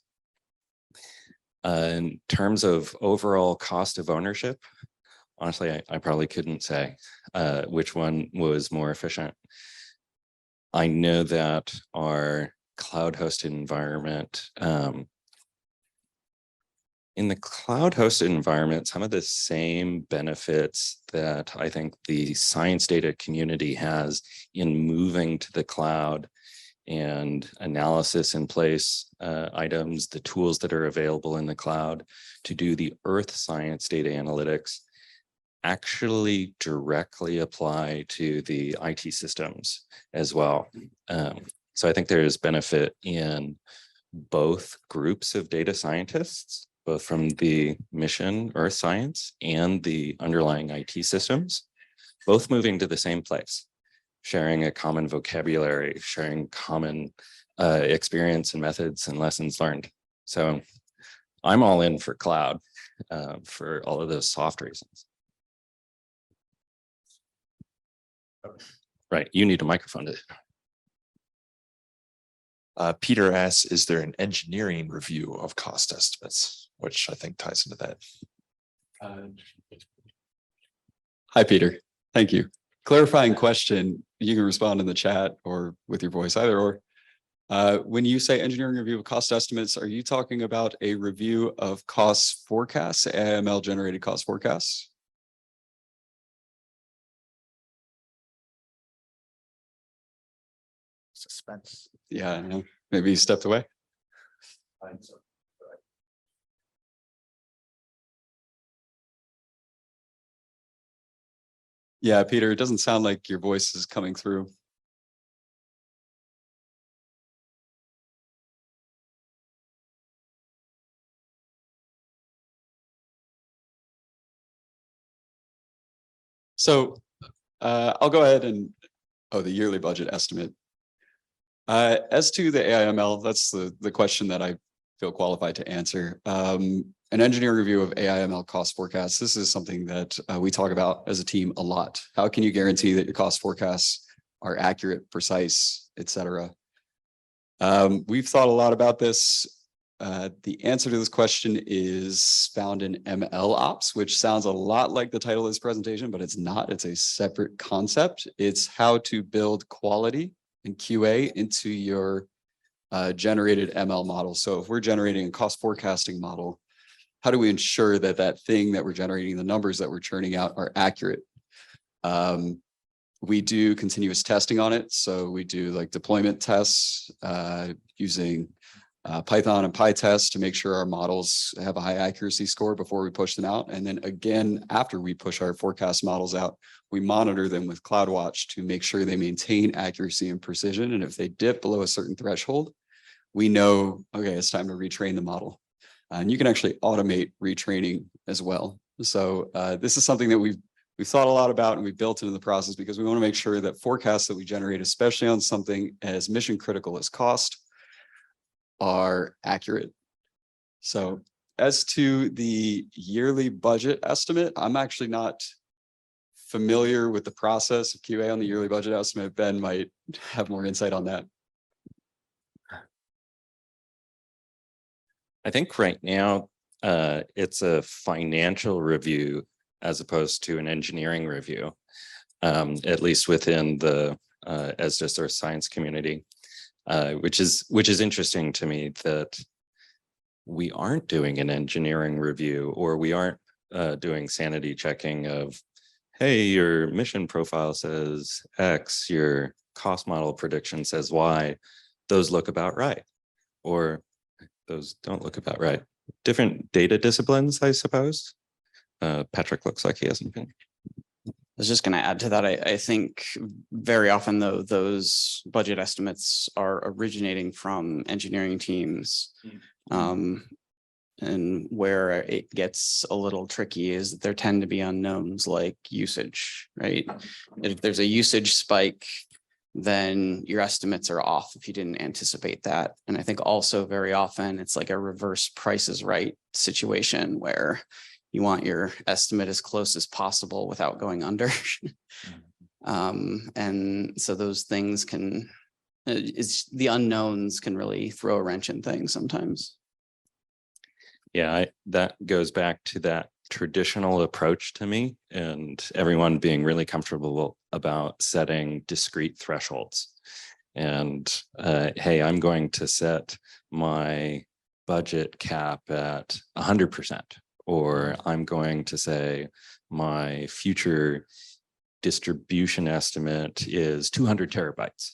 In terms of overall cost of ownership, honestly, I probably couldn't say which one was more efficient. I know that our cloud-hosted environment, in the cloud-hosted environment, some of the same benefits that I think the science data community has in moving to the cloud and analysis in place items, the tools that are available in the cloud to do the earth science data analytics actually directly apply to the IT systems as well. So I think there is benefit in both groups of data scientists, both from the mission earth science and the underlying IT systems, both moving to the same place, sharing a common vocabulary, sharing common experience and methods and lessons learned. So I'm all in for cloud for all of those soft reasons. Right, you need a microphone to. Peter asks, is there an engineering review of cost estimates? Which I think ties into that. Hi, Peter. Thank you. Clarifying question. You can respond in the chat or with your voice, either or. When you say engineering review of cost estimates, are you talking about a review of cost forecasts, AIML generated cost forecasts? Suspense. Yeah, I know. Maybe you stepped away. Yeah, Peter, it doesn't sound like your voice is coming through. So I'll go ahead and, the yearly budget estimate. As to the AIML, that's the question that I feel qualified to answer. An engineering review of AIML cost forecasts. This is something that we talk about as a team a lot. How can you guarantee that your cost forecasts are accurate, precise, et cetera? We've thought a lot about this. The answer to this question is found in MLOps, which sounds a lot like the title of this presentation, but it's not. It's a separate concept. It's how to build quality and QA into your generated ML model. So if we're generating a cost forecasting model, how do we ensure that that thing that we're generating, the numbers that we're churning out, are accurate? We do continuous testing on it. So we do like deployment tests using Python and PyTest to make sure our models have a high accuracy score before we push them out. And then again, after we push our forecast models out, we monitor them with CloudWatch to make sure they maintain accuracy and precision. And if they dip below a certain threshold, we know, okay, it's time to retrain the model. And you can actually automate retraining as well. So this is something that we've thought a lot about and we've built into the process because we want to make sure that forecasts that we generate, especially on something as mission critical as cost, are accurate. So as to the yearly budget estimate, I'm actually not familiar with the process of QA on the yearly budget estimate. Ben might have more insight on that. I think right now it's a financial review as opposed to an engineering review, at least within the ESDIS or science community, which is interesting to me that we aren't doing an engineering review or we aren't doing sanity checking of, hey, your mission profile says X, your cost model prediction says Y. Those look about right, or those don't look about right. Different data disciplines, I suppose. Patrick looks like he hasn't been. I was just going to add to that. I think very often, though, those budget estimates are originating from engineering teams. And where it gets a little tricky is that there tend to be unknowns like usage, right? If there's a usage spike, then your estimates are off if you didn't anticipate that. And I think also very often it's like a reverse Price is Right situation where you want your estimate as close as possible without going under. And so those things can, it's the unknowns can really throw a wrench in things sometimes. Yeah, that goes back to that traditional approach to me and everyone being really comfortable about setting discrete thresholds. And hey, I'm going to set my budget cap at 100%, or I'm going to say my future distribution estimate is 200 terabytes.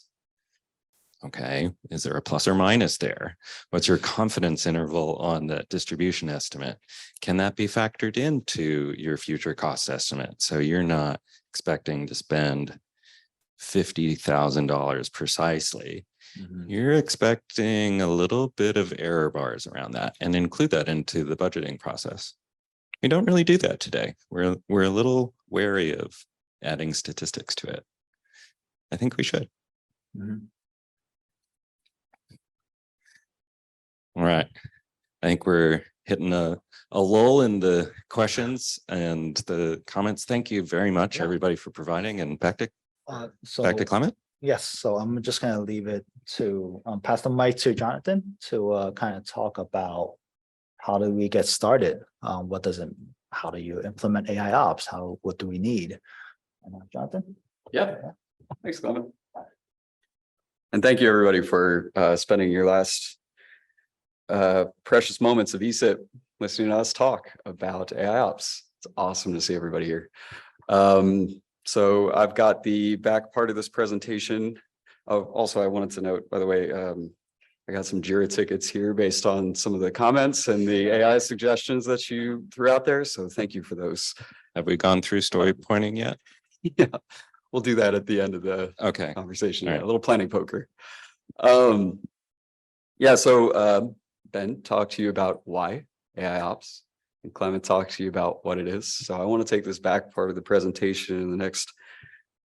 Okay, is there a plus or minus there? What's your confidence interval on that distribution estimate? Can that be factored into your future cost estimate? So you're not expecting to spend $50,000 precisely. You're expecting a little bit of error bars around that and include that into the budgeting process. We don't really do that today. We're a little wary of adding statistics to it. I think we should. All right. I think we're hitting a lull in the questions and the comments. Thank you very much, everybody, for providing. And back to Clement. Yes, so I'm just going to leave it to pass the mic to Jonathan to kind of talk about how do we get started? How do you implement AIOps? What do we need? Jonathan? Yeah, thanks, Clement. And thank you, everybody, for spending your last precious moments of ESIP listening to us talk about AIOps. It's awesome to see everybody here. So I've got the back part of this presentation. Oh, also, I wanted to note, by the way, I got some JIRA tickets here based on some of the comments and the AI suggestions that you threw out there. So thank you for those. Have we gone through story pointing yet? Yeah, we'll do that at the end of the conversation. Yeah, a little planning poker. Yeah, so Ben talked to you about why AIOps, and Clement talked to you about what it is. So I want to take this back part of the presentation in the next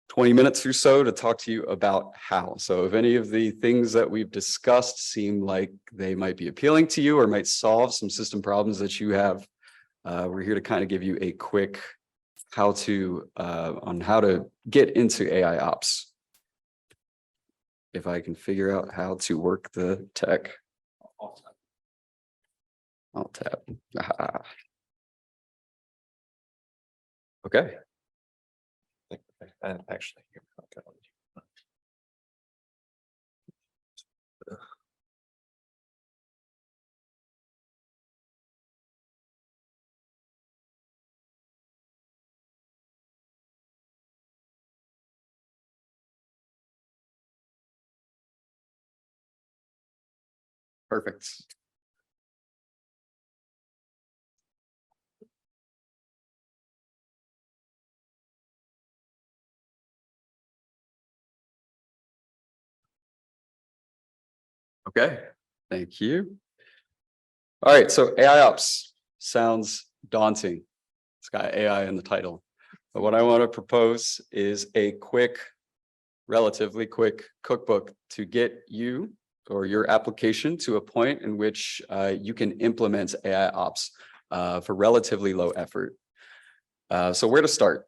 20 minutes or so to talk to you about how. So if any of the things that we've discussed seem like they might be appealing to you or might solve some system problems that you have, we're here to kind of give you a quick how-to on how to get into AIOps. If I can figure out how to work the tech. I'll tap. Okay. Actually, Perfect. Okay, thank you. All right, so AIOps sounds daunting. It's got AI in the title. But what I want to propose is a quick, relatively quick cookbook to get you or your application to a point in which you can implement AIOps for relatively low effort. So where to start?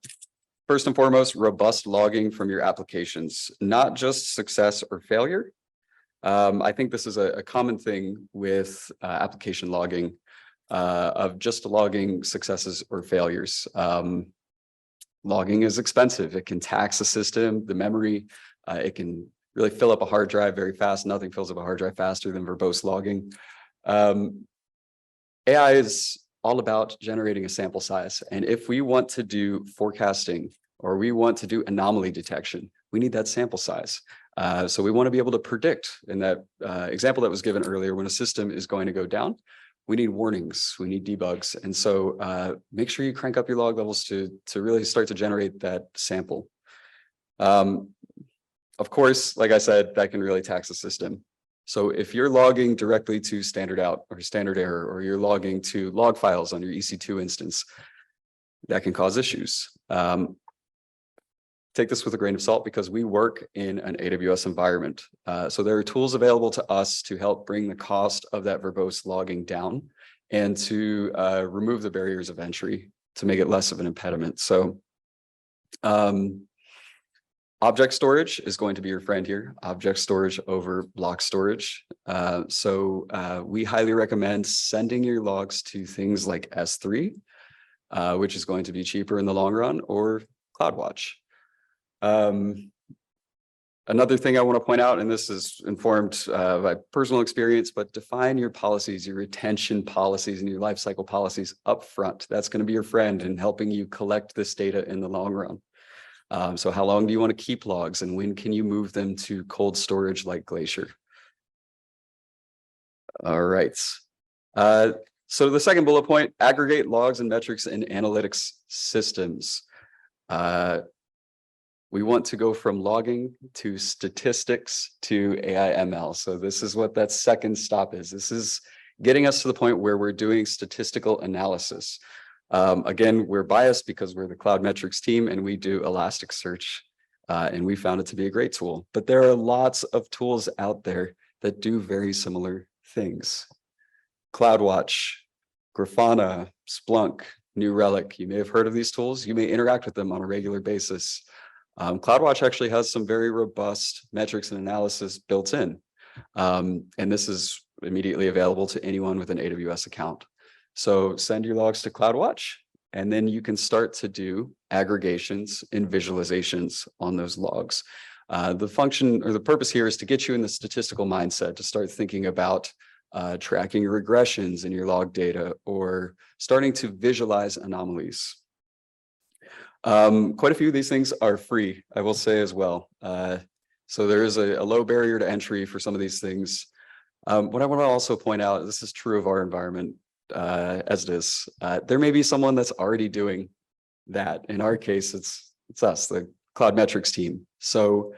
First and foremost, robust logging from your applications, not just success or failure. I think this is a common thing with application logging of just logging successes or failures. Logging is expensive. It can tax the system, the memory. It can really fill up a hard drive very fast. Nothing fills up a hard drive faster than verbose logging. AI is all about generating a sample size. And if we want to do forecasting or we want to do anomaly detection, we need that sample size. So we want to be able to predict in that example that was given earlier, when a system is going to go down, we need warnings, we need debugs. And so make sure you crank up your log levels to really start to generate that sample. Of course, like I said, that can really tax the system. So if you're logging directly to standard out or standard error, or you're logging to log files on your EC2 instance, that can cause issues. Take this with a grain of salt because we work in an AWS environment. So there are tools available to us to help bring the cost of that verbose logging down and to remove the barriers of entry to make it less of an impediment. So object storage is going to be your friend here, object storage over block storage. So we highly recommend sending your logs to things like S3, which is going to be cheaper in the long run, or CloudWatch. Another thing I want to point out, and this is informed by personal experience, but define your policies, your retention policies and your lifecycle policies up front. That's going to be your friend in helping you collect this data in the long run. So how long do you want to keep logs, and when can you move them to cold storage like Glacier? All right. So the second bullet point, aggregate logs and metrics in analytics systems. We want to go from logging to statistics to AI/ML. So this is what that second stop is. This is getting us to the point where we're doing statistical analysis. Again, we're biased because we're the cloud metrics team and we do Elasticsearch, and we found it to be a great tool. But there are lots of tools out there that do very similar things. CloudWatch, Grafana, Splunk, New Relic. You may have heard of these tools. You may interact with them on a regular basis. CloudWatch actually has some very robust metrics and analysis built in. And this is immediately available to anyone with an AWS account. So send your logs to CloudWatch, and then you can start to do aggregations and visualizations on those logs. The function or the purpose here is to get you in the statistical mindset to start thinking about tracking your regressions in your log data or starting to visualize anomalies. Quite a few of these things are free, I will say as well. So there is a low barrier to entry for some of these things. What I want to also point out, this is true of our environment as it is. There may be someone that's already doing that. In our case, it's us, the Cloud Metrics team. So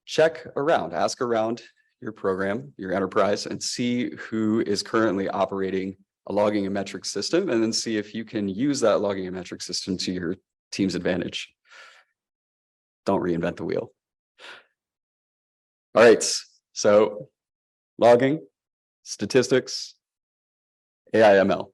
check around, ask around your program, your enterprise, and see who is currently operating a logging and metrics system, and then see if you can use that logging and metrics system to your team's advantage. Don't reinvent the wheel. All right, so logging, statistics, AI/ML.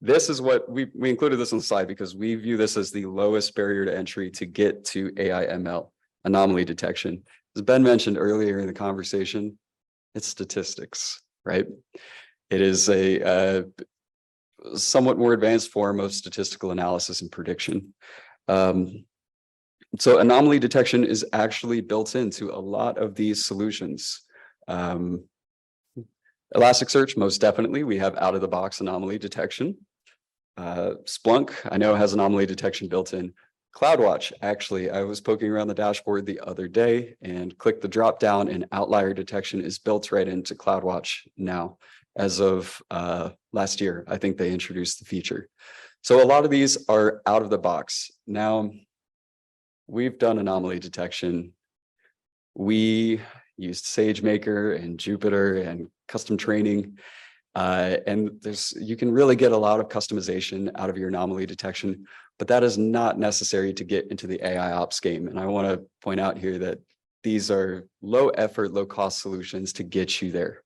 This is what we included this on the slide because we view this as the lowest barrier to entry to get to AI/ML, anomaly detection. As Ben mentioned earlier in the conversation, it's statistics, right? It is a somewhat more advanced form of statistical analysis and prediction. So anomaly detection is actually built into a lot of these solutions. Elasticsearch, most definitely, we have out-of-the-box anomaly detection. Splunk, I know, has anomaly detection built in. CloudWatch, actually, I was poking around the dashboard the other day and clicked the drop down, and outlier detection is built right into CloudWatch now. As of last year, I think they introduced the feature. So a lot of these are out of the box. Now, we've done anomaly detection. We used SageMaker and Jupyter and custom training. And you can really get a lot of customization out of your anomaly detection, but that is not necessary to get into the AIOps game. And I want to point out here that these are low effort, low cost solutions to get you there.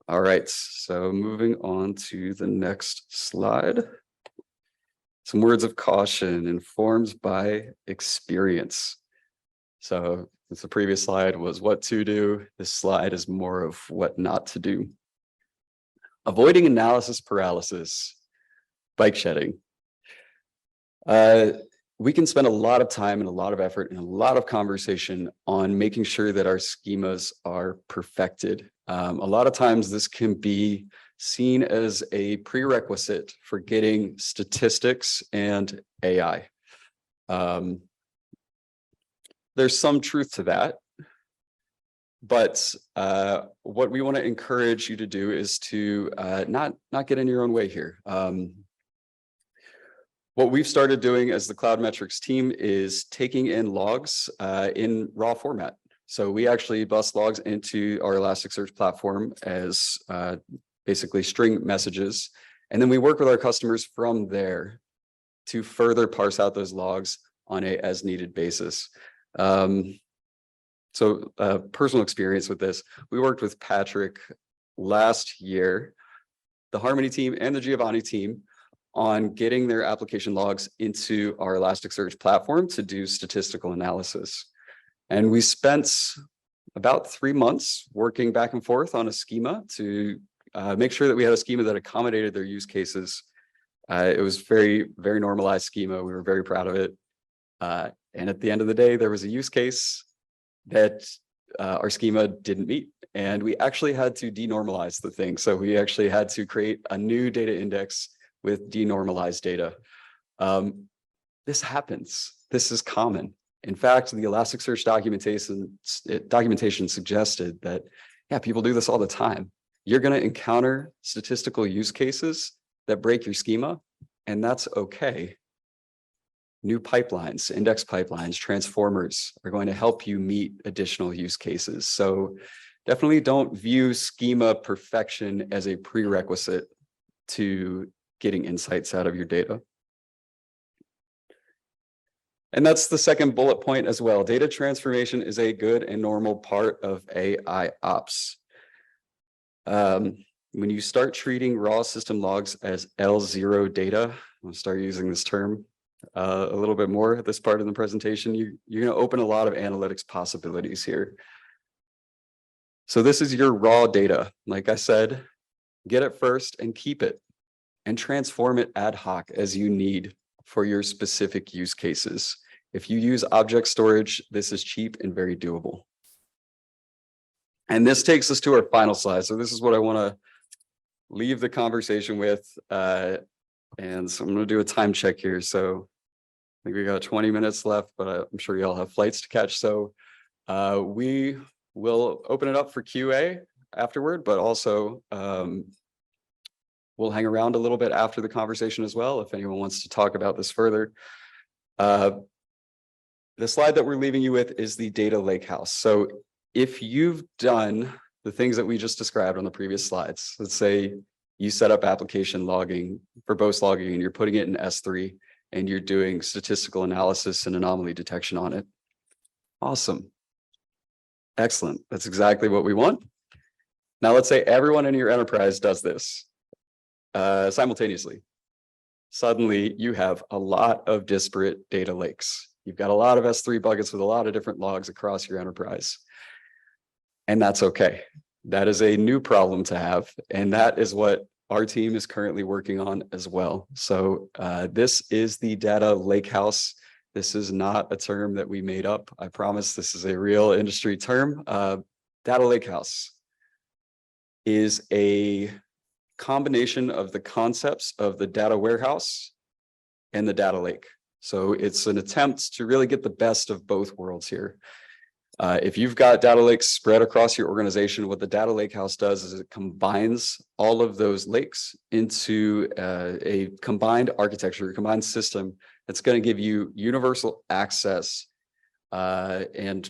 All right, so moving on to the next slide. Some words of caution: informed by experience. So the previous slide was what to do. This slide is more of what not to do. Avoiding analysis paralysis, bike shedding. We can spend a lot of time and a lot of effort and a lot of conversation on making sure that our schemas are perfected. A lot of times this can be seen as a prerequisite for getting statistics and AI. There's some truth to that, but what we want to encourage you to do is to not get in your own way here. What we've started doing as the Cloud Metrics team is taking in logs in raw format. So we actually bust logs into our Elasticsearch platform as basically string messages. And then we work with our customers from there to further parse out those logs on a as needed basis. So personal experience with this, we worked with Patrick last year, the Harmony team and the Giovanni team, on getting their application logs into our Elasticsearch platform to do statistical analysis. And we spent about 3 months working back and forth on a schema to make sure that we had a schema that accommodated their use cases. It was very, very normalized schema. We were very proud of it. And at the end of the day, there was a use case that our schema didn't meet. And we actually had to denormalize the thing. So we actually had to create a new data index with denormalized data. This happens. This is common. In fact, the Elasticsearch documentation suggested that, yeah, people do this all the time. You're going to encounter statistical use cases that break your schema, and that's okay. New pipelines, index pipelines, transformers are going to help you meet additional use cases. So definitely don't view schema perfection as a prerequisite to getting insights out of your data. And that's the second bullet point as well. Data transformation is a good and normal part of AIOps. When you start treating raw system logs as L0 data, I'll start using this term a little bit more at this part of the presentation, you're going to open a lot of analytics possibilities here. So this is your raw data. Like I said, get it first and keep it, and transform it ad hoc as you need for your specific use cases. If you use object storage, this is cheap and very doable. And this takes us to our final slide. So this is what I want to leave the conversation with. And so I'm going to do a time check here. So I think we got 20 minutes left, but I'm sure you all have flights to catch. So we will open it up for QA afterward, but also we'll hang around a little bit after the conversation as well, if anyone wants to talk about this further. The slide that we're leaving you with is the data lakehouse. So if you've done the things that we just described on the previous slides, let's say you set up application logging, verbose logging, and you're putting it in S3, and you're doing statistical analysis and anomaly detection on it. Awesome. Excellent. That's exactly what we want. Now, let's say everyone in your enterprise does this simultaneously. Suddenly, you have a lot of disparate data lakes. You've got a lot of S3 buckets with a lot of different logs across your enterprise. And that's okay. That is a new problem to have. And that is what our team is currently working on as well. So this is the data lakehouse. This is not a term that we made up. I promise this is a real industry term. Data lakehouse is a combination of the concepts of the data warehouse and the data lake. So it's an attempt to really get the best of both worlds here. If you've got data lakes spread across your organization, what the data lake house does is it combines all of those lakes into a combined architecture, a combined system that's going to give you universal access and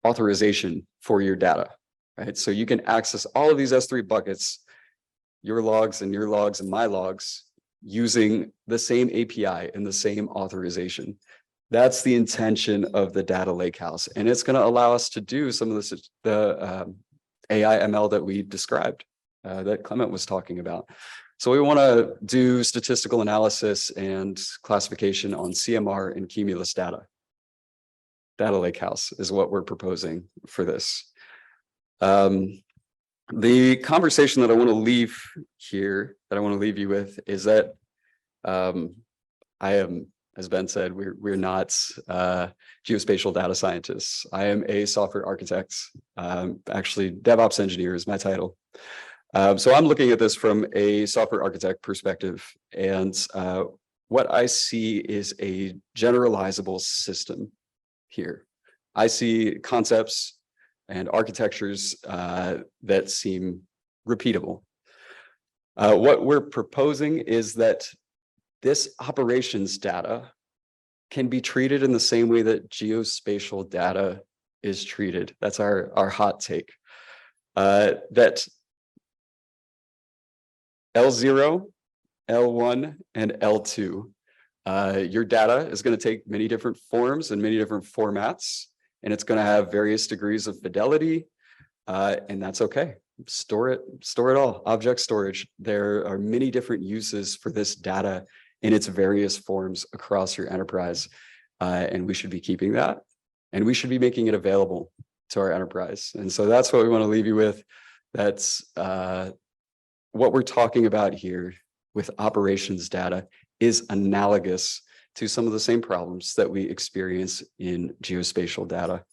authorization for your data, right? So you can access all of these S3 buckets, your logs and my logs, using the same API and the same authorization. That's the intention of the data lakehouse, and it's going to allow us to do some of the AI ML that we described, that Clement was talking about. So we want to do statistical analysis and classification on CMR and cumulus data. Data lakehouse is what we're proposing for this. The conversation that I want to leave here, that I want to leave you with, is that I am, as Ben said, we're not geospatial data scientists. I am a software architect. Actually, DevOps engineer is my title. So I'm looking at this from a software architect perspective, and what I see is a generalizable system here. I see concepts and architectures that seem repeatable. What we're proposing is that this operations data can be treated in the same way that geospatial data is treated. That's our hot take. That L0, L1, and L2, your data is going to take many different forms and many different formats, and it's going to have various degrees of fidelity, and that's okay. Store it all. Object storage. There are many different uses for this data in its various forms across your enterprise, and we should be keeping that, and we should be making it available to our enterprise. And so that's what we want to leave you with. That's what we're talking about here with operations data is analogous to some of the same problems that we experience in geospatial data.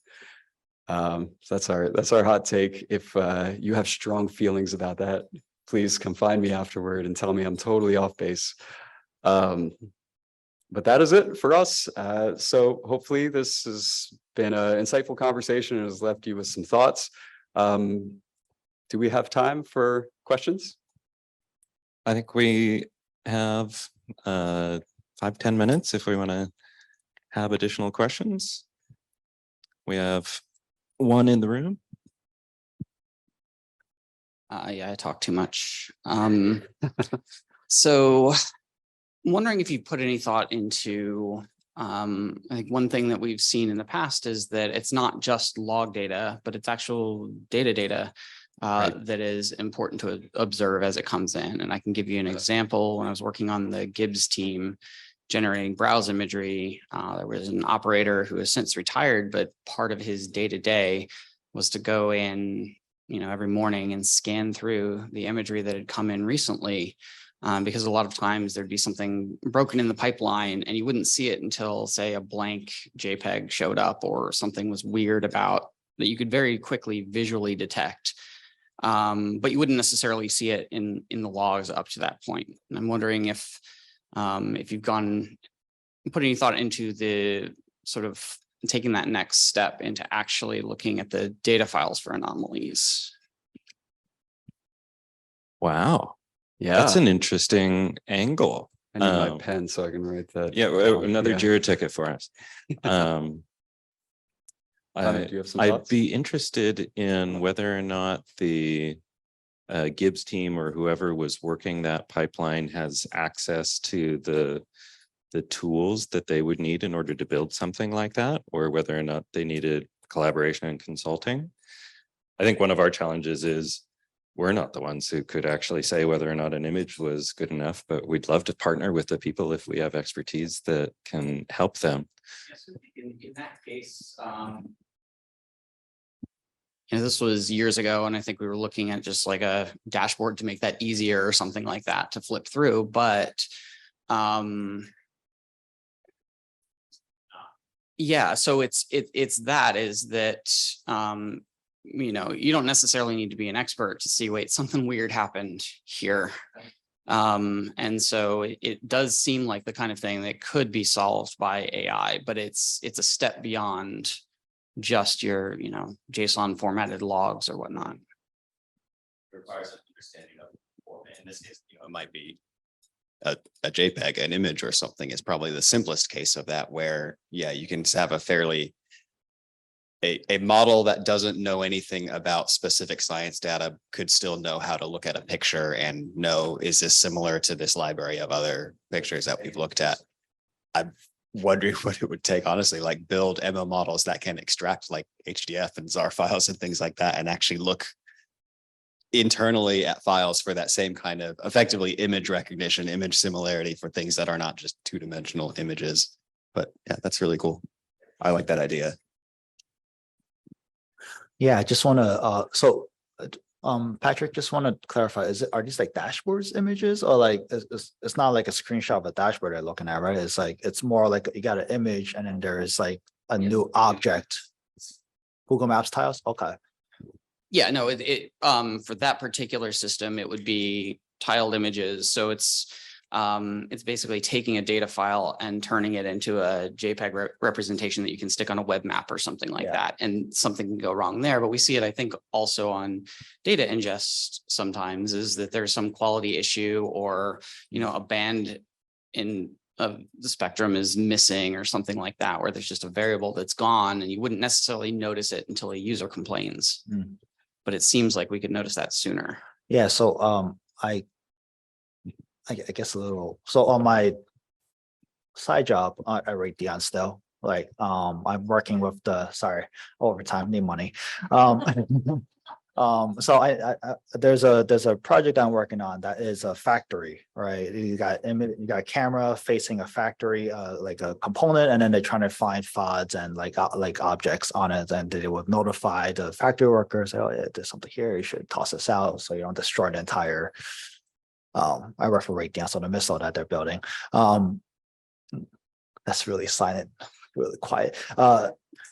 So that's our hot take. If you have strong feelings about that, please come find me afterward and tell me I'm totally off base. But that is it for us. So hopefully this has been an insightful conversation and has left you with some thoughts. Do we have time for questions? I think we have 5-10 minutes if we want to have additional questions. We have one in the room. Yeah, I talk too much. So I'm wondering if you put any thought into, I think one thing that we've seen in the past is that it's not just log data, but it's actual data that is important to observe as it comes in. And I can give you an example. When I was working on the Gibbs team generating browse imagery, there was an operator who has since retired, but part of his day-to-day was to go in, every morning and scan through the imagery that had come in recently. Because a lot of times there'd be something broken in the pipeline and you wouldn't see it until, say, a blank JPEG showed up or something was weird about that you could very quickly visually detect. But you wouldn't necessarily see it in the logs up to that point. And I'm wondering if you've put any thought into the sort of taking that next step into actually looking at the data files for anomalies. Wow. Yeah, That's an interesting angle. I need my pen so I can write that. Yeah, another Jira ticket for us. Do you have some I'd thoughts? be interested in whether or not the Gibbs team or whoever was working that pipeline has access to the tools that they would need in order to build something like that, or whether or not they needed collaboration and consulting. I think one of our challenges is we're not the ones who could actually say whether or not an image was good enough, but we'd love to partner with the people if we have expertise that can help them. Yes, in that case, this was years ago, and I think we were looking at just like a dashboard to make that easier or something like that to flip through. But yeah, so it's that you don't necessarily need to be an expert to see, wait, something weird happened here. And so it does seem like the kind of thing that could be solved by AI, but it's a step beyond just your, JSON formatted logs or whatnot. Requires an understanding of format. In this case, it might be a JPEG, an image or something is probably the simplest case of that, where, yeah, you can have a fairly a model that doesn't know anything about specific science data could still know how to look at a picture and know, is this similar to this library of other pictures that we've looked at? I'm wondering what it would take, honestly, like build ML models that can extract like HDF and ZAR files and things like that and actually look internally at files for that same kind of effectively image recognition, image similarity for things that are not just two-dimensional images. But yeah, that's really cool. I like that idea. Yeah, I just want to, Patrick, just want to clarify, are these like dashboards images, or like, it's not like a screenshot of a dashboard they're looking at, right? It's like, it's more like you got an image and then there's like a new object. Google Maps tiles, okay. Yeah, no, for that particular system, it would be tiled images. So it's basically taking a data file and turning it into a JPEG representation that you can stick on a web map or something like that. And something can go wrong there. But we see it, I think, also on data ingest sometimes, is that there's some quality issue, or, a band in the spectrum is missing or something like that, where there's just a variable that's gone and you wouldn't necessarily notice it until a user complains. But it seems like we could notice that sooner. Yeah, so I guess a little, so on my side job, I rate Dion still, like, I'm working with overtime, need money. So there's a project I'm working on that is a factory, right? You got a camera facing a factory, like a component, and then they're trying to find FODs and like objects on it, and they would notify the factory workers, oh yeah, there's something here, you should toss this out so you don't destroy the entire I work for Raytheon, so the missile that they're building. That's really silent, really quiet.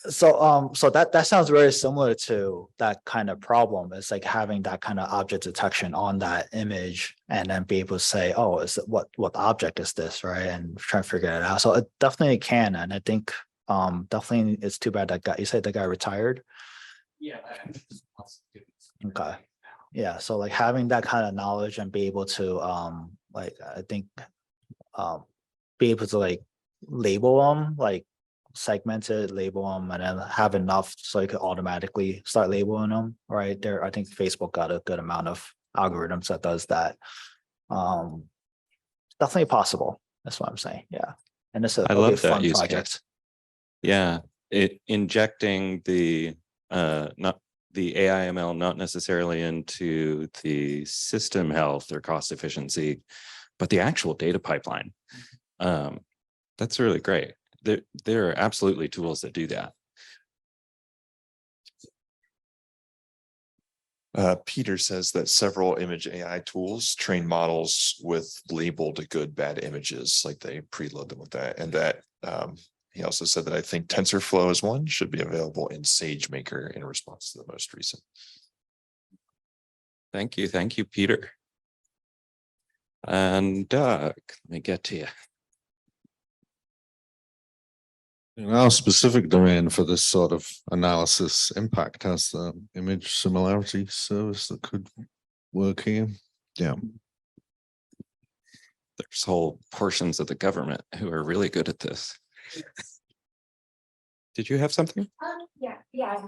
So that sounds very similar to that kind of problem. It's like having that kind of object detection on that image, and then be able to say, oh, is it what object is this, right? And try to figure it out. So it definitely can, and I think definitely it's too bad that guy. You said the guy retired. Yeah. Okay. Yeah, so like having that kind of knowledge and be able to like, I think be able to like label them, like segment it, label them, and then have enough so you could automatically start labeling them, right? There, I think Facebook got a good amount of algorithms that does that. Definitely possible. That's what I'm saying. Yeah. And it's a fun project. Yeah, injecting the not the AIML, not necessarily into the system health or cost efficiency, but the actual data pipeline. That's really great. There are absolutely tools that do that. Peter says that several image AI tools train models with labeled good, bad images, like they preload them with that. And that he also said that I think TensorFlow is one, should be available in SageMaker in response to the most recent. Thank you, Peter. And Doug, let me get to you. In our specific domain for this sort of analysis, Impact has the image similarity service that could work here. Yeah. There's whole portions of the government who are really good at this. Did you have something? Yeah.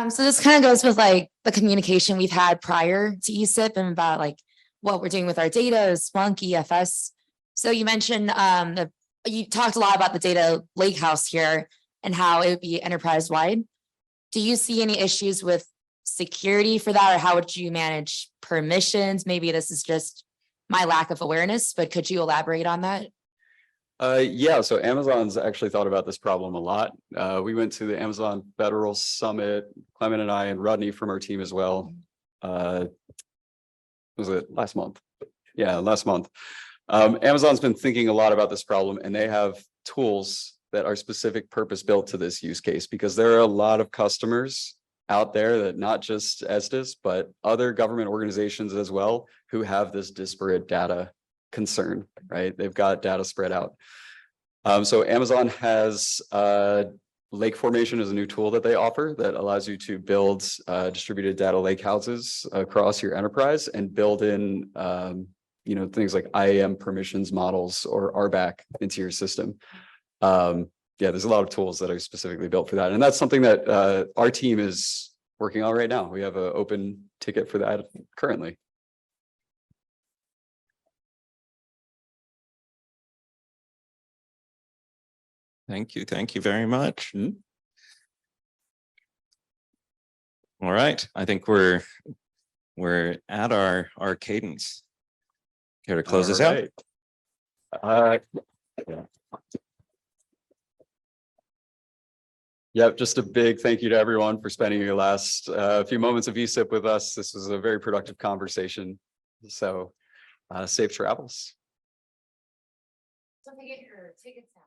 So this kind of goes with like the communication we've had prior to ESIP and about like what we're doing with our data, Splunk, EFS. So you mentioned you talked a lot about the data lakehouse here and how it would be enterprise wide. Do you see any issues with security for that, or how would you manage permissions? Maybe this is just my lack of awareness, but could you elaborate on that? Yeah, so Amazon's actually thought about this problem a lot. We went to the Amazon Federal Summit, Clement and I, and Rodney from our team as well. Was it last month? Yeah, last month. Amazon's been thinking a lot about this problem, and they have tools that are specific purpose built to this use case, because there are a lot of customers out there that not just Estes, but other government organizations as well, who have this disparate data concern, right? They've got data spread out. So Amazon has lake formation is a new tool that they offer that allows you to build distributed data lake houses across your enterprise and build in things like IAM permissions models or RBAC into your system. Yeah, there's a lot of tools that are specifically built for that. And that's something that our team is working on right now. We have an open ticket for that currently. Thank you. Thank you very much. All right. I think we're at our cadence. Care to close this out? Yep, just a big thank you to everyone for spending your last few moments of ESIP with us. This was a very productive conversation. So safe travels. Don't forget your tickets now.